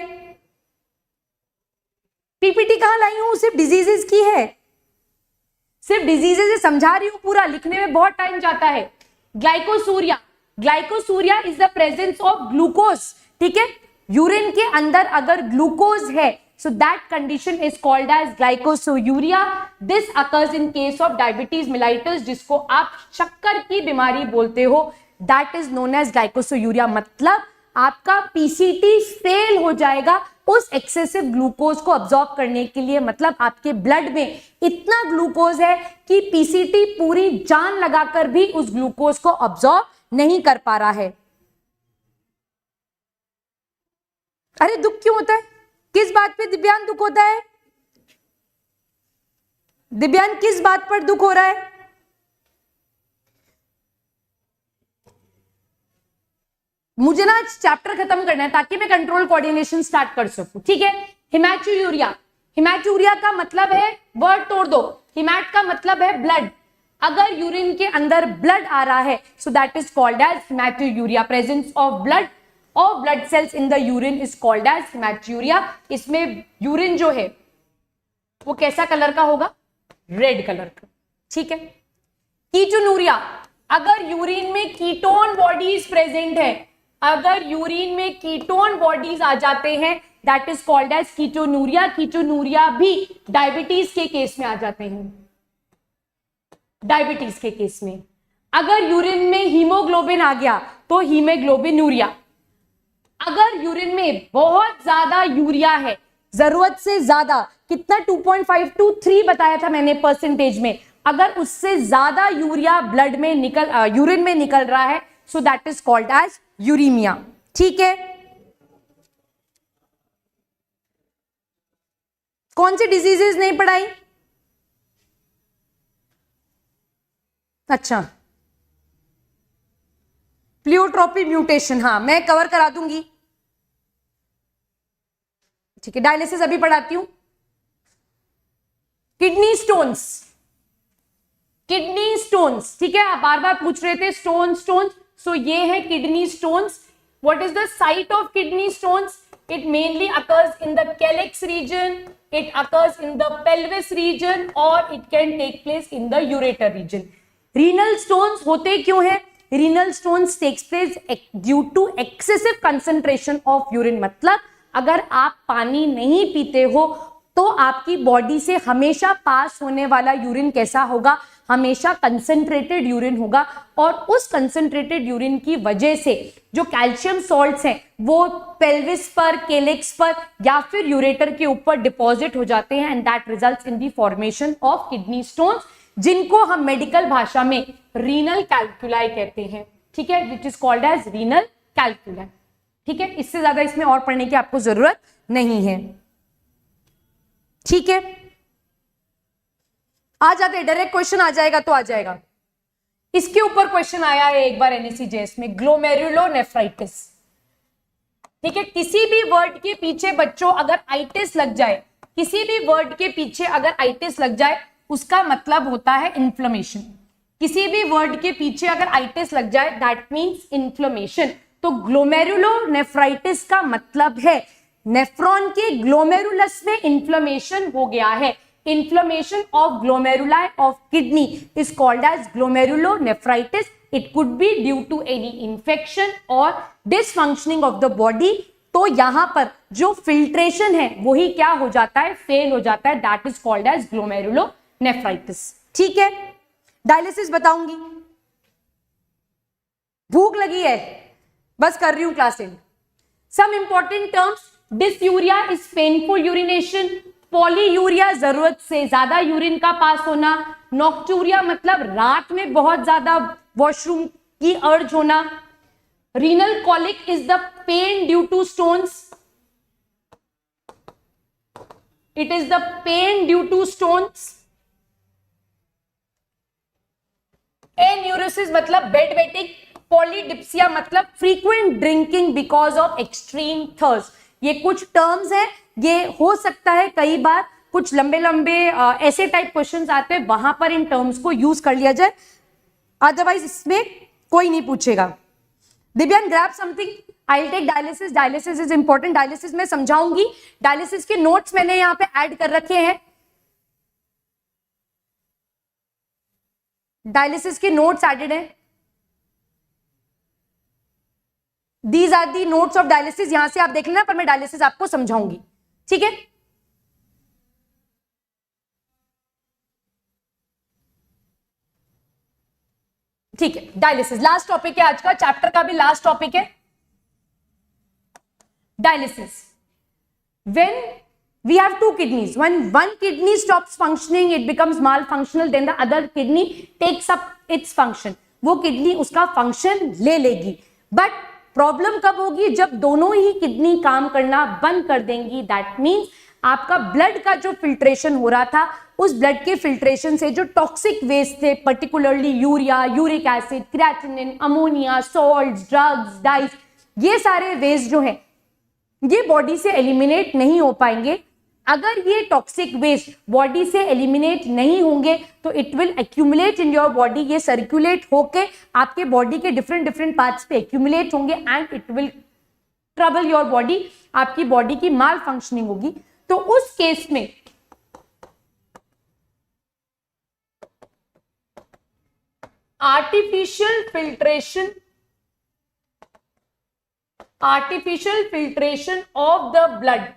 पीपीटी कहां लाई हूं? सिर्फ डिजीजेस की है, सिर्फ डिजीजेस समझा रही हूं, पूरा लिखने में बहुत टाइम जाता है। Glycosuria, glycosuria is the presence of glucose, ठीक है, यूरिन के अंदर अगर ग्लूकोज है, so that condition is called as glycosuria. This occurs in case of diabetes mellitus, जिसको आप शक्कर की बीमारी बोलते हो, that is known as glycosuria। मतलब आपका पीसीटी फेल हो जाएगा उस एक्सेसिव ग्लूकोज को अब्सॉर्ब करने के लिए। मतलब आपके ब्लड में इतना ग्लूकोज है कि पीसीटी पूरी जान लगाकर भी उस ग्लूकोज को अब्सॉर्ब नहीं कर पा रहा है। अरे दुख क्यों होता है? किस बात पे दिव्यांग दुख होता है? दिव्यांग किस बात पर दुख हो रहा है? मुझे ना चैप्टर खत्म करना है ताकि मैं कंट्रोल कोऑर्डिनेशन स्टार्ट कर सकूं, ठीक है। हिमैचुरिया, हिमैचुरिया का मतलब है, वर्ड तोड़ दो, हिमैट का मतलब है ब्लड। अगर यूरिन के अंदर ब्लड आ रहा है so that is called as haematuria. Presence of blood cells in the urine is called as haematuria. इसमें यूरिन जो है वो कैसा कलर का होगा? रेड कलर का, ठीक है। कीटोनूरिया, अगर यूरिन में कीटोन बॉडीज प्रेजेंट है, अगर यूरिन में कीटोन बॉडीज आ जाते हैं that is called as ketonuria. Ketonuria भी डायबिटीज के केस में आ जाते हैं, डायबिटीज के केस में। अगर यूरिन में हीमोग्लोबिन आ गया तो हीमोग्लोबिनूरिया। अगर यूरिन में बहुत ज्यादा यूरिया है, जरूरत से ज्यादा, कितना 2.5 to 3 बताया था मैंने परसेंटेज में, अगर उससे ज्यादा यूरिया ब्लड में यूरिन में निकल रहा है so that is called as uremia, ठीक है। कौन सी डिजीजेस नहीं पढ़ाई? अच्छा, प्लियोट्रोपी म्यूटेशन, हाँ मैं कवर करा दूंगी, ठीक है। डायलिसिस अभी पढ़ाती हूं। किडनी स्टोन्स, किडनी स्टोन्स, ठीक है, आप बार बार पूछ रहे थे स्टोन स्टोन्स, सो ये है kidney stones. What is the site of kidney stones? It mainly occurs in the calyx region, it occurs in the pelvis region और it can take place in the ureter region. Renal stones होते क्यों है? Renal stones takes place due to excessive concentration of urine. मतलब अगर आप पानी नहीं पीते हो तो आपकी बॉडी से हमेशा पास होने वाला यूरिन कैसा होगा? हमेशा कंसंट्रेटेड यूरिन होगा. और उस कंसंट्रेटेड यूरिन की वजह से जो कैल्शियम सॉल्ट्स हैं वो पेल्विस पर, केलिक्स पर या फिर यूरेटर के ऊपर डिपॉजिट हो जाते हैं and that results in the formation of kidney stones, जिनको हम मेडिकल भाषा में रीनल कैल्कुलाई कहते हैं. ठीक है, which is called as renal calculi. ठीक है, इससे ज्यादा इसमें और पढ़ने की आपको जरूरत नहीं है. ठीक है, आ जाते, डायरेक्ट क्वेश्चन आ जाएगा तो आ जाएगा. इसके ऊपर क्वेश्चन आया है एक बार एनएससीजेएस में, ग्लोमेरुलोनेफ्राइटिस. ठीक है, किसी भी वर्ड के पीछे बच्चों अगर आइटिस लग जाए, किसी भी वर्ड के पीछे अगर आइटिस लग जाए उसका मतलब होता है इन्फ्लेमेशन. किसी भी वर्ड के पीछे अगर आइटिस लग जाए दैट मींस इन्फ्लेमेशन. तो ग्लोमेरुलोनेफ्राइटिस का मतलब है नेफ्रॉन के ग्लोमेरुलस में इन्फ्लेमेशन हो गया है. Inflammation of glomeruli of kidney is called as glomerulonephritis. It could be due to any infection or dysfunctioning of the body. तो यहां पर जो फिल्ट्रेशन है वही क्या हो जाता है? फेल हो जाता है. That is called as glomerulonephritis. ठीक है, डायलिसिस बताऊंगी. भूख लगी है, बस कर रही हूं class end. Some important terms, dysuria is painful urination, polyuria जरूरत से ज्यादा यूरिन का पास होना, नॉक्टूरिया मतलब रात में बहुत ज्यादा वॉशरूम की अर्ज होना, renal colic is the pain due to stones, it is the pain due to stones, enuresis मतलब बेड वेटिंग, पॉलीडिप्सिया मतलब frequent drinking because of extreme thirst. ये कुछ टर्म्स हैं, ये हो सकता है कई बार कुछ लंबे लंबे ऐसे टाइप क्वेश्चंस आते हैं वहां पर इन टर्म्स को यूज कर लिया जाए, अदरवाइज इसमें कोई नहीं पूछेगा. Divyan grab something, I will take dialysis. Dialysis is important. Dialysis में समझाऊंगी. डायलिसिस के नोट्स मैंने यहां पे ऐड कर रखे हैं. डायलिसिस के नोट्स एडेड हैं. These are the notes of dialysis. यहां से आप देख लेना, पर मैं डायलिसिस आपको समझाऊंगी. ठीक है, ठीक है. डायलिसिस लास्ट टॉपिक है आज का, चैप्टर का भी लास्ट टॉपिक है dialysis. When we have two kidneys, when one kidney stops functioning, it becomes malfunctional, then the other kidney takes up its function. वो किडनी उसका फंक्शन ले लेगी. बट प्रॉब्लम कब होगी? जब दोनों ही किडनी काम करना बंद कर देंगी. दैट मीन्स आपका ब्लड का जो फिल्ट्रेशन हो रहा था, उस ब्लड के फिल्ट्रेशन से जो टॉक्सिक वेस्ट थे, particularly urea, uric acid, creatinine, ammonia, salts, drugs, dice, ये सारे वेस्ट जो हैं ये बॉडी से एलिमिनेट नहीं हो पाएंगे. अगर ये टॉक्सिक वेस्ट बॉडी से एलिमिनेट नहीं होंगे तो it will accumulate in your body. ये सर्कुलेट होके आपके बॉडी के डिफरेंट डिफरेंट पार्ट्स पे एक्यूमुलेट होंगे and it will trouble your body. आपकी बॉडी की माल फंक्शनिंग होगी. तो उस केस में artificial filtration of the blood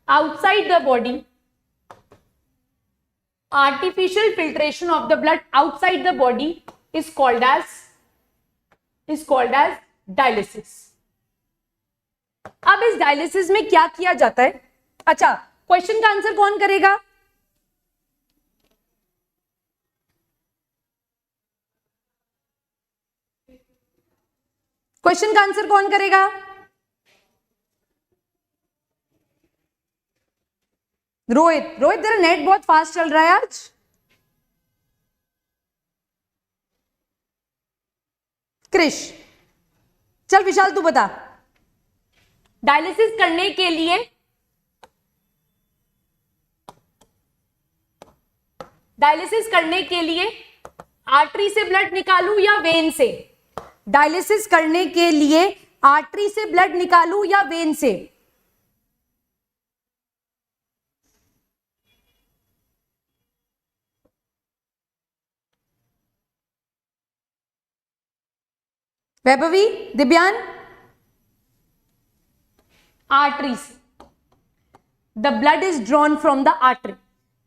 outside the body, artificial filtration of the blood outside the body is called as dialysis. अब इस डायलिसिस में क्या किया जाता है? अच्छा, क्वेश्चन का आंसर कौन करेगा? क्वेश्चन का आंसर कौन करेगा? रोहित. रोहित तेरा नेट बहुत फास्ट चल रहा है आज. क्रिश. चल विशाल तू बता. डायलिसिस करने के लिए डायलिसिस करने के लिए आर्टरी से ब्लड निकालूं या वेन से? डायलिसिस करने के लिए आर्टरी से ब्लड निकालूं या वेन से? वैभवी, दिव्यान? आर्टरी से. The blood is drawn from the artery.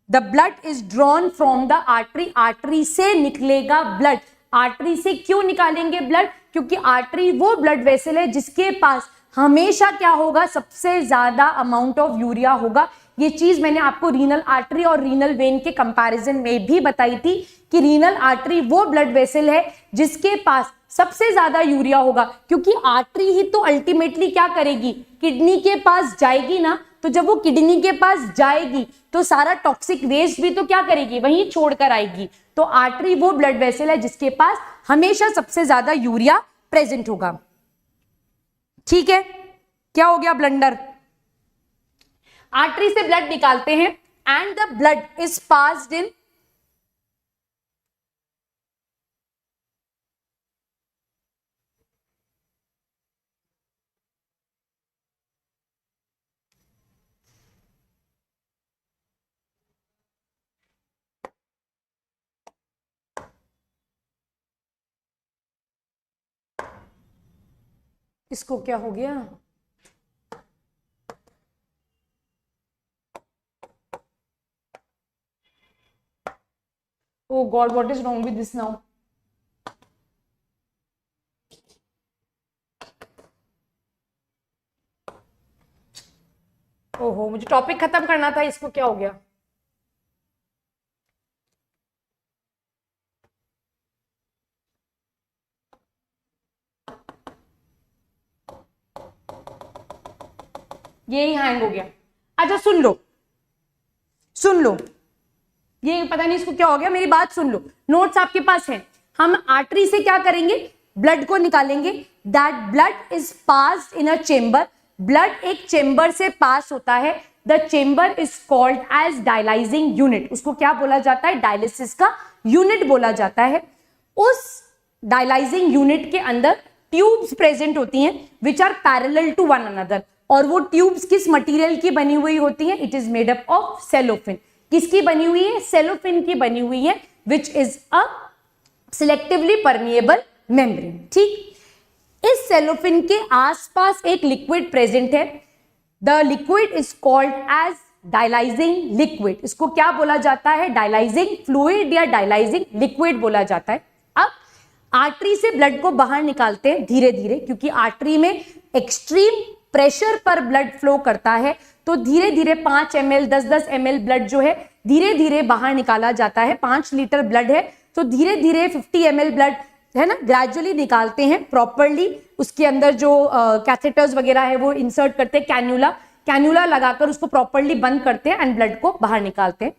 The blood is drawn from the artery. Artery से निकलेगा ब्लड. आर्टरी से क्यों निकालेंगे ब्लड? क्योंकि आर्टरी वो ब्लड वेसल है जिसके पास हमेशा क्या होगा, सबसे ज्यादा अमाउंट ऑफ यूरिया होगा. ये चीज मैंने आपको रीनल आर्टरी और रीनल वेन के कंपैरिजन में भी बताई थी कि रीनल आर्टरी वो ब्लड वेसल है जिसके पास सबसे ज्यादा यूरिया होगा, क्योंकि आर्टरी ही तो अल्टीमेटली क्या करेगी, किडनी के पास जाएगी ना. तो जब वो किडनी के पास जाएगी तो सारा टॉक्सिक वेस्ट भी तो क्या करेगी, वहीं छोड़कर आएगी. तो आर्टरी वो ब्लड वेसल है जिसके पास हमेशा सबसे ज्यादा यूरिया प्रेजेंट होगा. ठीक है, क्या हो गया ब्लंडर? आर्टरी से ब्लड निकालते हैं and the blood is passed इन इसको क्या हो गया? Oh God, what is wrong with this now? ओहो, मुझे टॉपिक खत्म करना था, इसको क्या हो गया? यही हैंग हो गया. अच्छा सुन लो, सुन लो, ये पता नहीं इसको क्या हो गया. मेरी बात सुन लो, नोट्स आपके पास हैं. हम आर्टरी से क्या करेंगे, ब्लड को निकालेंगे. That blood is passed in a chamber. Blood एक चेंबर से पास होता है. The chamber is called as dialysing unit. उसको क्या बोला जाता है, डायलिसिस का यूनिट बोला जाता है. उस डायलाइजिंग यूनिट के अंदर ट्यूब्स प्रेजेंट होती हैं which are parallel to one another. और वो ट्यूब्स किस मटेरियल की बनी हुई होती हैं? It is made up of cellophane. किसकी बनी हुई है? सेलोफिन की बनी हुई है, which is a selectively permeable membrane. ठीक, इस सेलोफिन के आसपास एक लिक्विड प्रेजेंट है. The liquid is called as dialysing liquid. इसको क्या बोला जाता है? डायलाइजिंग फ्लूइड या डायलाइजिंग लिक्विड बोला जाता है. अब आर्टरी से ब्लड को बाहर निकालते हैं धीरे धीरे, क्योंकि आर्टरी में एक्सट्रीम प्रेशर पर ब्लड फ्लो करता है. तो धीरे धीरे 5 ml 10-10 ml ब्लड जो है धीरे धीरे बाहर निकाला जाता है. 5 लीटर ब्लड है तो धीरे धीरे 50 ml ब्लड है ना, ग्रेजुअली निकालते हैं प्रॉपरली. उसके अंदर जो कैथेटर्स वगैरह है वो इंसर्ट करते हैं, कैन्यूला लगाकर उसको प्रॉपरली बंद करते हैं एंड ब्लड को बाहर निकालते हैं.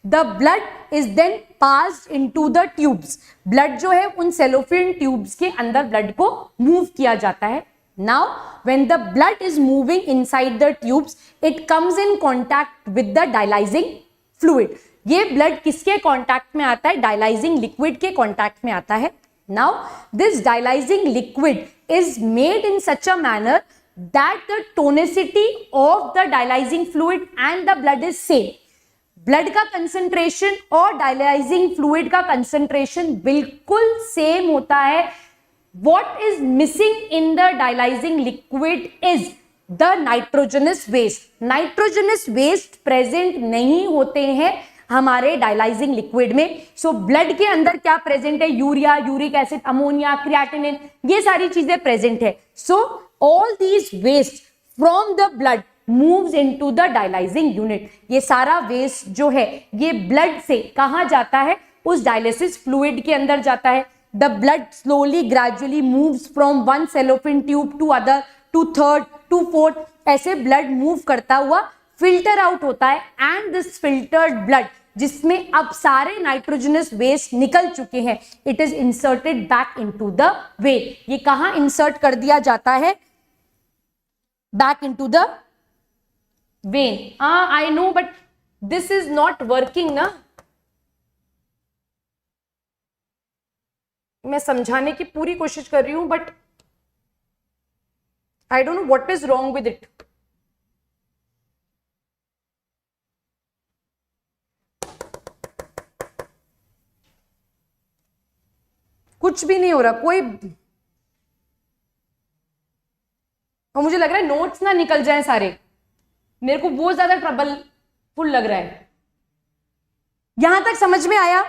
The blood is then passed into the tubes. Blood जो है उन सेलोफिन ट्यूब्स के अंदर ब्लड को मूव किया जाता है. Now, when the blood is moving inside the tubes, it comes in contact with the dialyzing fluid. ये blood किसके contact में आता है? Dialyzing liquid के contact में आता है. Now, this dialyzing liquid is made in such a manner that the tonicity of the dialyzing fluid and the blood is same. Blood का कंसंट्रेशन और डायलाइजिंग फ्लूइड का कंसंट्रेशन बिल्कुल सेम होता है. What is missing in the dialyzing liquid is the nitrogenous waste. Nitrogenous waste present नहीं होते हैं हमारे डायलाइजिंग लिक्विड में. सो ब्लड के अंदर क्या प्रेजेंट है? Urea, uric acid, ammonia, creatinine, ये सारी चीजें प्रेजेंट है. So all these waste from the blood moves into the dialysing unit. ये सारा वेस्ट जो है ये ब्लड से कहाँ जाता है? उस डायलिसिस फ्लूइड के अंदर जाता है. The blood slowly gradually moves from one cellophane tube to other, to third, to fourth. ऐसे blood move करता हुआ filter out होता है. And this filtered blood जिसमें अब सारे nitrogenous waste निकल चुके हैं, it is inserted back into the vein. ये कहाँ insert कर दिया जाता है? Back into the vein. I know, but this is not working ना. मैं समझाने की पूरी कोशिश कर रही हूं, but I don't know what is wrong with it. कुछ भी नहीं हो रहा कोई, और मुझे लग रहा है नोट्स ना निकल जाएं सारे, मेरे को बहुत ज्यादा ट्रबलफुल लग रहा है। यहां तक समझ में आया?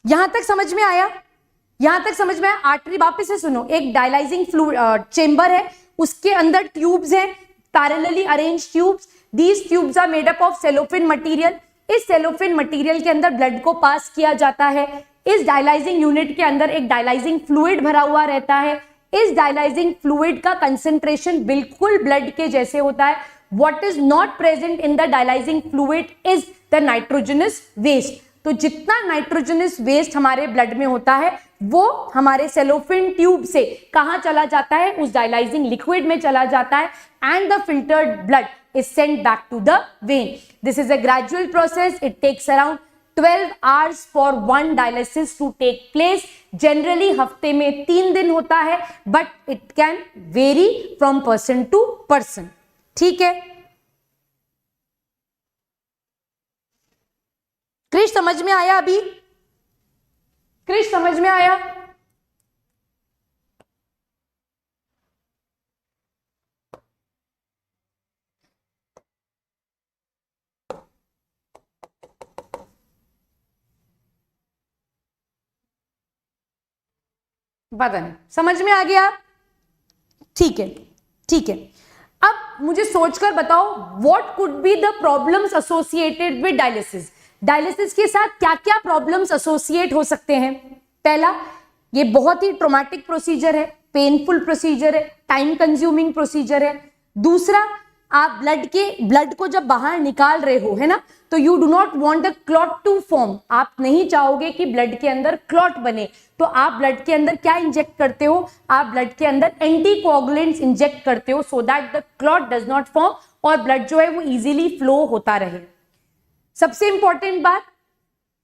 यहां तक समझ में आया? यहां तक समझ में आया? आर्टरी वापस से सुनो, एक डायलाइजिंग फ्लूइड चेंबर है, उसके अंदर ट्यूब्स हैं, parallelly arrange tubes. These tubes are made up of cellophane material. इस सेलोफिन मटेरियल के अंदर ब्लड को पास किया जाता है। इस डायलाइजिंग यूनिट के अंदर एक डायलाइजिंग फ्लूइड भरा हुआ रहता है। इस डायलाइजिंग फ्लूइड का कंसेंट्रेशन बिल्कुल ब्लड के जैसे होता है। What is not present in the dialysing fluid is the nitrogenous waste. तो जितना नाइट्रोजनस वेस्ट हमारे ब्लड में होता है वो हमारे सेलोफिन ट्यूब से कहां चला जाता है? उस डायलाइजिंग लिक्विड में चला जाता है, and the filtered blood is sent back to the vein. This is a gradual process. It takes around 12 hours for one dialysis to take place. Generally हफ्ते में 3 दिन होता है, but it can vary from person to person. ठीक है? क्रिश समझ में आया अभी? क्रिश समझ में आया? पता नहीं समझ में आ गया? ठीक है, ठीक है। अब मुझे सोचकर बताओ, what could be the problems associated with dialysis. Dialysis के साथ क्या क्या प्रॉब्लम्स एसोसिएट हो सकते हैं? पहला, ये बहुत ही ट्रॉमेटिक प्रोसीजर है, पेनफुल प्रोसीजर है, टाइम कंज्यूमिंग प्रोसीजर है। दूसरा, आप ब्लड को जब बाहर निकाल रहे हो, है ना, तो you do not want the clot to form. आप नहीं चाहोगे कि ब्लड के अंदर क्लॉट बने, तो आप ब्लड के अंदर क्या इंजेक्ट करते हो? आप ब्लड के अंदर एंटीकोगुलेंट्स इंजेक्ट करते हो, so that the clot does not form और ब्लड जो है वो इजीली फ्लो होता रहे। सबसे इंपॉर्टेंट बात,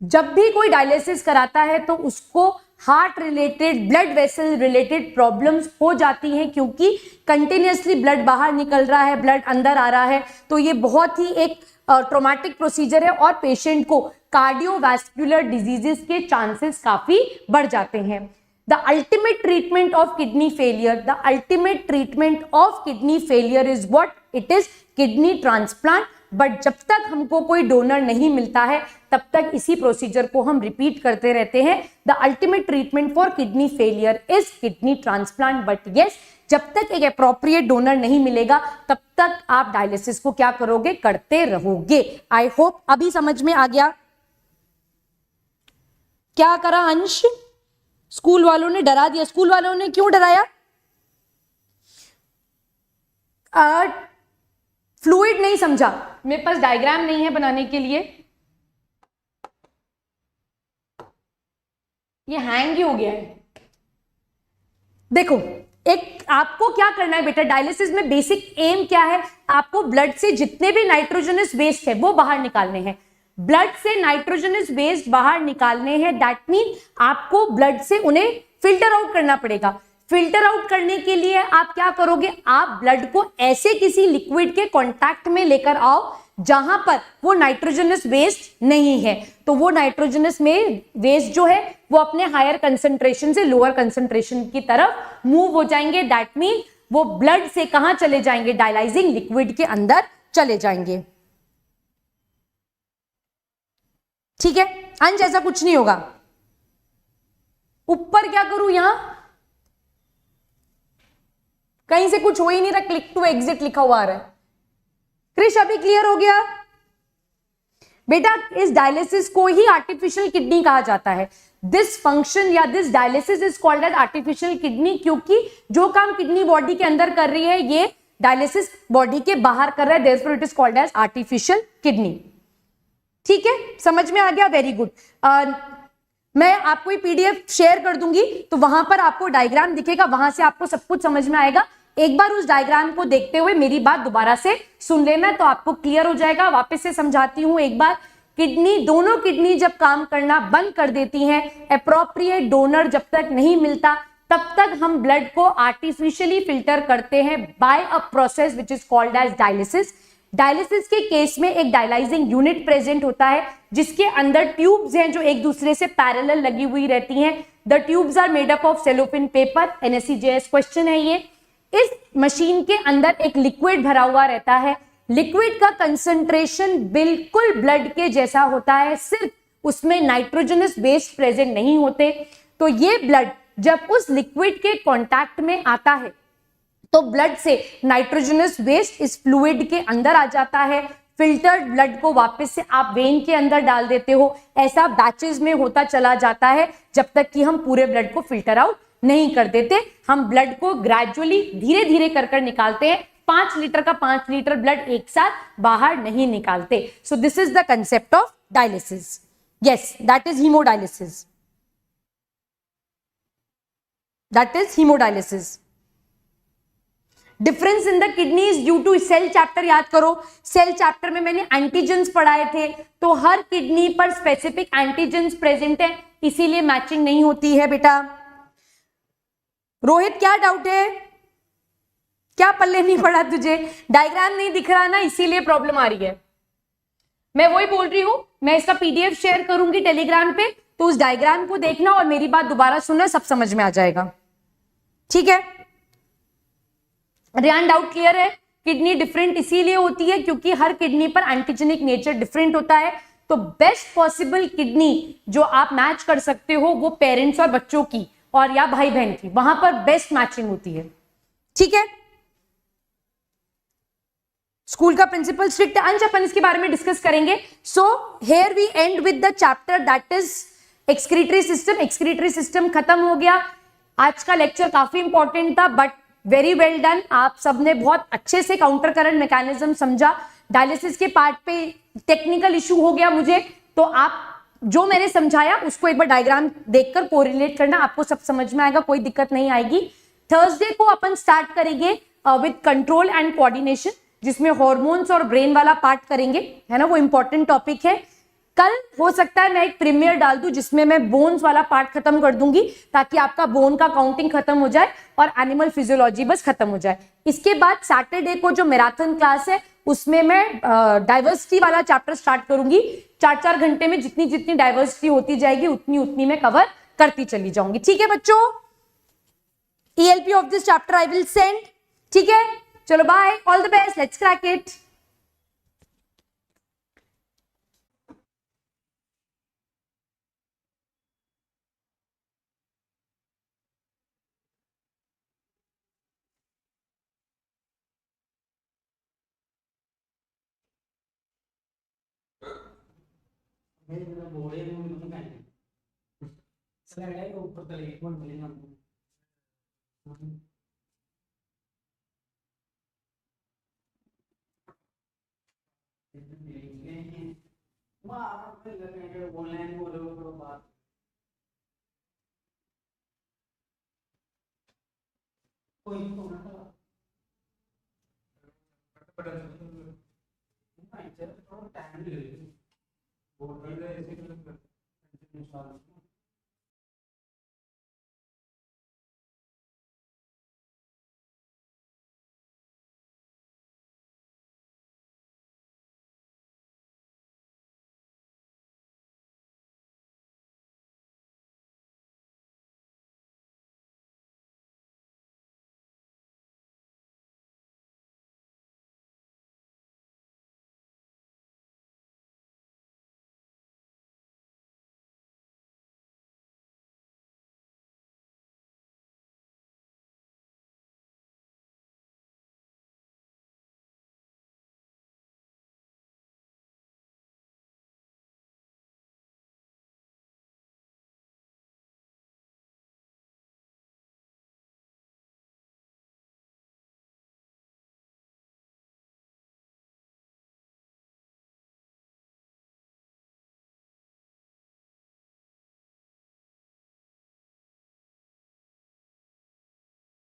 जब भी कोई डायलिसिस कराता है तो उसको heart related, blood vessel related problems हो जाती हैं, क्योंकि कंटिन्यूसली ब्लड बाहर निकल रहा है, ब्लड अंदर आ रहा है, तो ये बहुत ही एक ट्रॉमेटिक प्रोसीजर है और पेशेंट को कार्डियोवैस्कुलर डिजीजेस के चांसेस काफी बढ़ जाते हैं। The ultimate treatment of kidney failure, the ultimate treatment of kidney failure is what? It is kidney transplant. But जब तक हमको कोई डोनर नहीं मिलता है तब तक इसी प्रोसीजर को हम रिपीट करते रहते हैं। The ultimate treatment for kidney failure is kidney transplant. But yes, जब तक एक अप्रोप्रिएट डोनर नहीं मिलेगा तब तक आप डायलिसिस को क्या करोगे? करते रहोगे। आई होप अभी समझ में आ गया। क्या करा अंश? स्कूल वालों ने डरा दिया। स्कूल वालों ने क्यों डराया? फ्लूइड नहीं समझा, मेरे पास डायग्राम नहीं है बनाने के लिए, ये हैंग ही हो गया है। देखो, एक आपको क्या करना है बेटा, डायलिसिस में बेसिक एम क्या है? आपको ब्लड से जितने भी नाइट्रोजनस वेस्ट है वो बाहर निकालने हैं। ब्लड से नाइट्रोजनस वेस्ट बाहर निकालने हैं, दैट मीन आपको ब्लड से उन्हें फिल्टर आउट करना पड़ेगा। फिल्टर आउट करने के लिए आप क्या करोगे? आप ब्लड को ऐसे किसी लिक्विड के कांटेक्ट में लेकर आओ जहां पर वो नाइट्रोजनस वेस्ट नहीं है, तो वो नाइट्रोजनस में वेस्ट जो है वो अपने हायर कंसंट्रेशन से लोअर कंसंट्रेशन की तरफ मूव हो जाएंगे। दैट मीन वो ब्लड से कहां चले जाएंगे? डायलाइजिंग लिक्विड के अंदर चले जाएंगे। ठीक है अंश, ऐसा कुछ नहीं होगा। ऊपर क्या करूं? यहां कहीं से कुछ हो ही नहीं रहा, क्लिक टू एग्जिट लिखा हुआ आ रहा है। क्रिश अभी क्लियर हो गया? बेटा, इस डायलिसिस को ही आर्टिफिशियल किडनी कहा जाता है। दिस फंक्शन या this dialysis is called as artificial kidney, क्योंकि जो काम किडनी बॉडी के अंदर कर रही है ये डायलिसिस बॉडी के बाहर कर रहा है, therefore it is called as artificial kidney. ठीक है, समझ में आ गया? Very good. मैं आपको ये पीडीएफ शेयर कर दूंगी, तो वहां पर आपको डायग्राम दिखेगा, वहां से आपको सब कुछ समझ में आएगा। एक बार उस डायग्राम को देखते हुए मेरी बात दोबारा से सुन लेना, तो आपको क्लियर हो जाएगा। वापस से समझाती हूं एक बार किडनी, दोनों किडनी जब काम करना बंद कर देती हैं, एप्रोप्रिएट डोनर जब तक नहीं मिलता तब तक हम ब्लड को आर्टिफिशियली फिल्टर करते हैं by a process which is called as dialysis. Dialysis के केस में एक डायलाइजिंग यूनिट प्रेजेंट होता है जिसके अंदर ट्यूब्स हैं जो एक दूसरे से पैरेलल लगी हुई रहती हैं। The tubes are made up of cellophane paper. NSE-JS question है ये। इस मशीन के अंदर एक लिक्विड भरा हुआ रहता है। लिक्विड का कंसंट्रेशन बिल्कुल ब्लड के जैसा होता है, सिर्फ उसमें नाइट्रोजनस बेस प्रेजेंट नहीं होते। तो ये ब्लड जब उस लिक्विड के कांटेक्ट में आता है तो ब्लड से नाइट्रोजनस वेस्ट इस फ्लूइड के अंदर आ जाता है। फिल्टर्ड ब्लड को वापस से आप वेन के अंदर डाल देते हो। ऐसा बैचेस में होता चला जाता है जब तक कि हम पूरे ब्लड को फिल्टर आउट नहीं कर देते। हम ब्लड को ग्रेजुअली धीरे धीरे कर निकालते हैं। 5 लीटर का 5 लीटर ब्लड एक साथ बाहर नहीं निकालते। So this is the concept of dialysis. Yes, that is haemodialysis. That is haemodialysis. Difference in the kidney is due to cell chapter याद करो। सेल चैप्टर में मैंने एंटीजेंस पढ़ाए थे, तो हर किडनी पर स्पेसिफिक एंटीजेंस प्रेजेंट है, इसीलिए मैचिंग नहीं होती है बेटा। रोहित क्या डाउट है? क्या पल्ले नहीं पड़ा तुझे? डायग्राम नहीं दिख रहा ना, इसीलिए प्रॉब्लम आ रही है। मैं वही बोल रही हूं, मैं इसका PDF शेयर करूंगी टेलीग्राम पे, तो उस डायग्राम को देखना और मेरी बात दोबारा सुनना, सब समझ में आ जाएगा। ठीक है? रियान, डाउट क्लियर है? किडनी डिफरेंट इसीलिए होती है क्योंकि हर किडनी पर एंटीजेनिक नेचर डिफरेंट होता है। तो बेस्ट पॉसिबल किडनी जो आप मैच कर सकते हो वो पेरेंट्स और बच्चों की और या भाई बहन की, वहां पर बेस्ट मैचिंग होती है। ठीक है? स्कूल का प्रिंसिपल स्ट्रिक्ट है। अंश, अपन इसके बारे में डिस्कस करेंगे। So here we end with the chapter that is excretory system. Excretory system खत्म हो गया। आज का लेक्चर काफी इंपॉर्टेंट था, बट वेरी वेल डन। आप सबने बहुत अच्छे से काउंटर करंट मैकेनिज्म समझा। डायलिसिस के पार्ट पे टेक्निकल इशू हो गया मुझे, तो आप जो मैंने समझाया उसको एक बार डायग्राम देखकर कोरिलेट करना, आपको सब समझ में आएगा, कोई दिक्कत नहीं आएगी। थर्सडे को अपन स्टार्ट करेंगे विद कंट्रोल एंड कोऑर्डिनेशन, जिसमें हॉर्मोन्स और ब्रेन वाला पार्ट करेंगे, है ना, वो इंपॉर्टेंट टॉपिक है। कल हो सकता है मैं एक प्रीमियर डाल दूं जिसमें मैं बोन्स वाला पार्ट खत्म कर दूंगी, ताकि आपका बोन का काउंटिंग खत्म हो जाए और एनिमल फिजियोलॉजी बस खत्म हो जाए। इसके बाद सैटरडे को जो मैराथन क्लास है उसमें मैं डाइवर्सिटी वाला चैप्टर स्टार्ट करूंगी। 4-4 घंटे में जितनी जितनी डाइवर्सिटी होती जाएगी उतनी उतनी मैं कवर करती चली जाऊंगी। ठीक है बच्चों? ELP of this chapter I will send. ठीक है, चलो bye, all the best, let's crack it. ऊपर तले एक मिलेगा। ऑनलाइन बोलो बात कोई तो ना थोड़ा टाइम ले बोल रहे हैं ऐसे